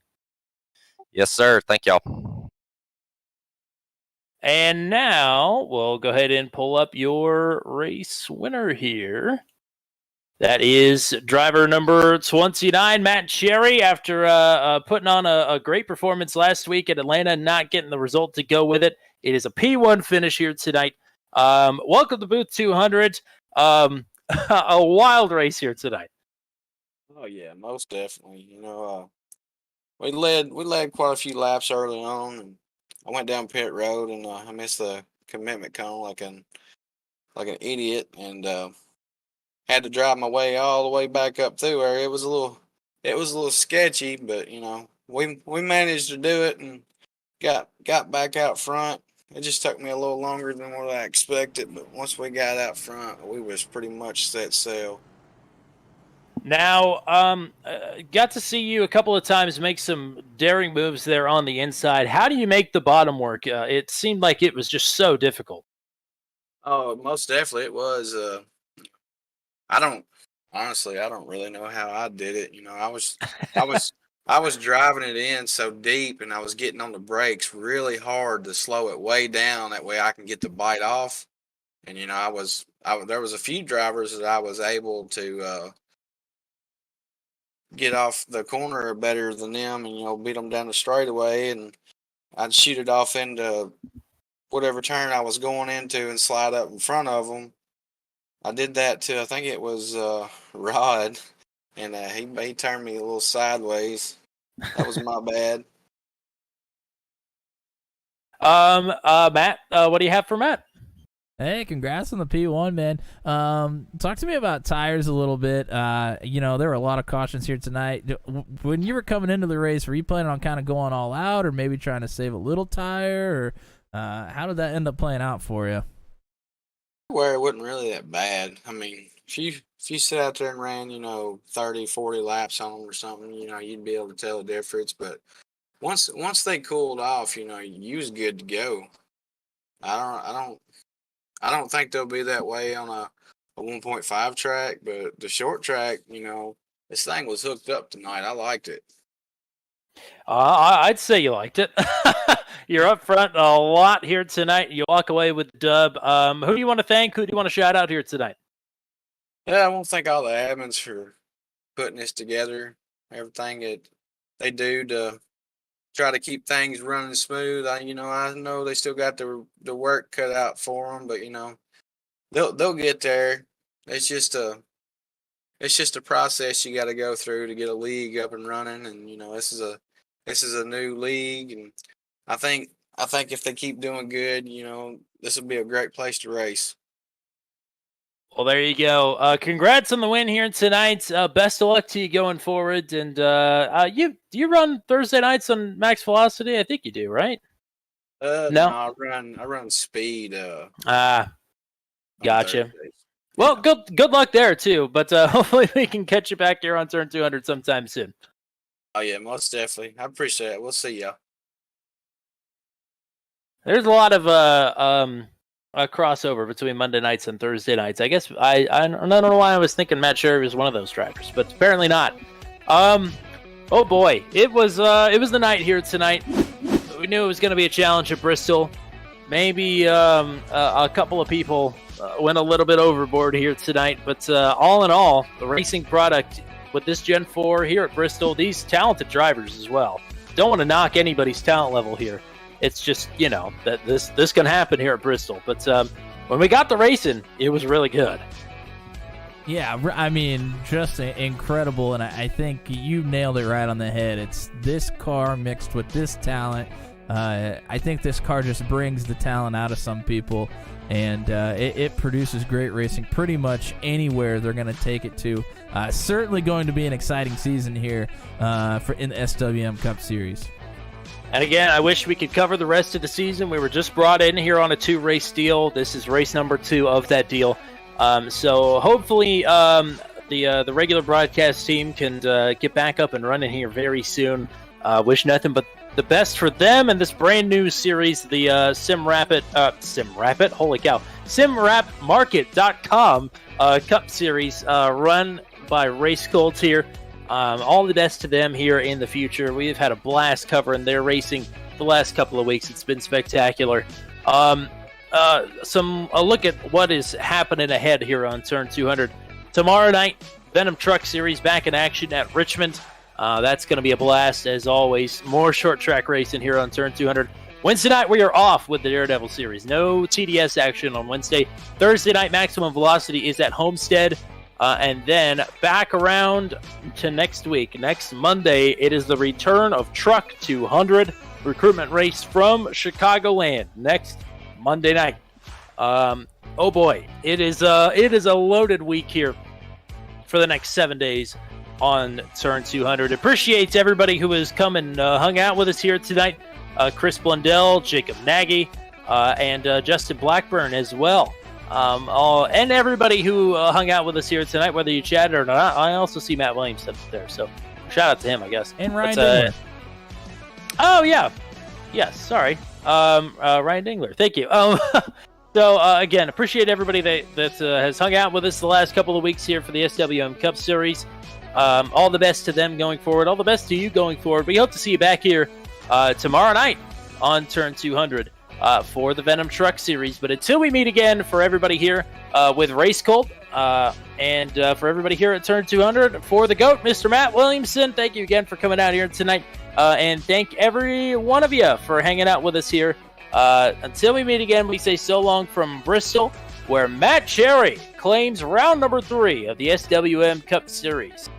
Yes, sir. Thank y'all. And now we'll go ahead and pull up your race winner here. That is driver number 29, Matt Cherry, after putting on a great performance last week at Atlanta, not getting the result to go with it. It is a P1 finish here tonight. Welcome to Booth 200. A wild race here tonight. Oh yeah, most definitely. We led quite a few laps early on, and I went down pit road and I missed the commitment cone like an idiot, and had to drive my way all the way back up through there. It was a little sketchy, but we managed to do it and got back out front. It just took me a little longer than what I expected, but once we got out front, we was pretty much set sail. Now, got to see you a couple of times make some daring moves there on the inside. How do you make the bottom work? It seemed like it was just so difficult. Oh, most definitely it was. I don't really know how I did it. I was driving it in so deep, and I was getting on the brakes really hard to slow it way down. That way I can get the bite off. And there was a few drivers that I was able to get off the corner better than them, and beat them down the straightaway, and I'd shoot it off into whatever turn I was going into and slide up in front of them. I did that to, I think it was Rod, and he turned me a little sideways. That was my bad. Matt, what do you have for Matt? Hey, congrats on the P1, man. Talk to me about tires a little bit. There were a lot of cautions here tonight. When you were coming into the race, were you planning on kind of going all out, or maybe trying to save a little tire, or how did that end up playing out for you? Where it wasn't really that bad. I mean, if you sit out there and ran, 30, 40 laps on them or something, you'd be able to tell the difference. But once they cooled off, you was good to go. I don't think they'll be that way on a 1.5 track, but the short track, this thing was hooked up tonight. I liked it. I'd say you liked it. You're up front a lot here tonight. You walk away with the dub. Who do you want to thank? Who do you want to shout out here tonight? Yeah, I want to thank all the admins for putting this together. Everything that they do to try to keep things running smooth. I know they still got the work cut out for them, but they'll get there. It's just a process you got to go through to get a league up and running, and this is a new league, and I think if they keep doing good, this will be a great place to race. Well, there you go. Congrats on the win here tonight. Best of luck to you going forward. And do you run Thursday nights on Max Velocity? I think you do, right? No, I run speed. Gotcha. Well, good luck there too. But hopefully we can catch you back here on Turn 200 sometime soon. Oh yeah, most definitely. I appreciate it. We'll see ya. There's a lot of a crossover between Monday nights and Thursday nights. I guess I don't know why I was thinking Matt Sherry was one of those drivers, but apparently not. Oh boy, it was the night here tonight. We knew it was going to be a challenge at Bristol. Maybe a couple of people went a little bit overboard here tonight, but all in all, the racing product with this Gen 4 here at Bristol, these talented drivers as well. Don't want to knock anybody's talent level here. It's just, that this can happen here at Bristol. But when we got the racing, it was really good. Yeah, I mean, just incredible, and I think you nailed it right on the head. It's this car mixed with this talent. I think this car just brings the talent out of some people, and it produces great racing pretty much anywhere they're going to take it to. Certainly going to be an exciting season here in the SWM Cup Series. And again, I wish we could cover the rest of the season. We were just brought in here on a 2-race deal. This is race number 2 of that deal. So hopefully the regular broadcast team can get back up and running here very soon. Wish nothing but the best for them and this brand new series, the SimRapMarket.com Cup Series run by RACECULT here. All the best to them here in the future. We've had a blast covering their racing the last couple of weeks. It's been spectacular. A look at what is happening ahead here on Turn 200. Tomorrow night, Venom Truck Series back in action at Richmond. That's going to be a blast, as always. More short track racing here on Turn 200. Wednesday night, we are off with the Daredevil Series. No TDS action on Wednesday. Thursday night, Maximum Velocity is at Homestead. And then back around to next week. Next Monday, it is the return of Truck 200 recruitment race from Chicagoland next Monday night. Oh boy, it is a loaded week here for the next 7 days on Turn 200. Appreciate everybody who has come and hung out with us here tonight. Chris Blundell, Jacob Nagy, and Justin Blackburn as well. And everybody who hung out with us here tonight, whether you chatted or not. I also see Matt Williams up there, so shout out to him, I guess. And Ryan Dingler. Oh, yeah. Yes, sorry. Ryan Dingler. Thank you. So, again, appreciate everybody that has hung out with us the last couple of weeks here for the SWM Cup Series. All the best to them going forward. All the best to you going forward. We hope to see you back here tomorrow night on Turn 200 for the Venom Truck Series. But until we meet again, for everybody here with RACECULT and for everybody here at Turn 200, for the GOAT, Mr. Matt Williamson, thank you again for coming out here tonight. And thank every one of you for hanging out with us here. Until we meet again, we say so long from Bristol, where Matt Cherry claims round number 3 of the SWM Cup Series.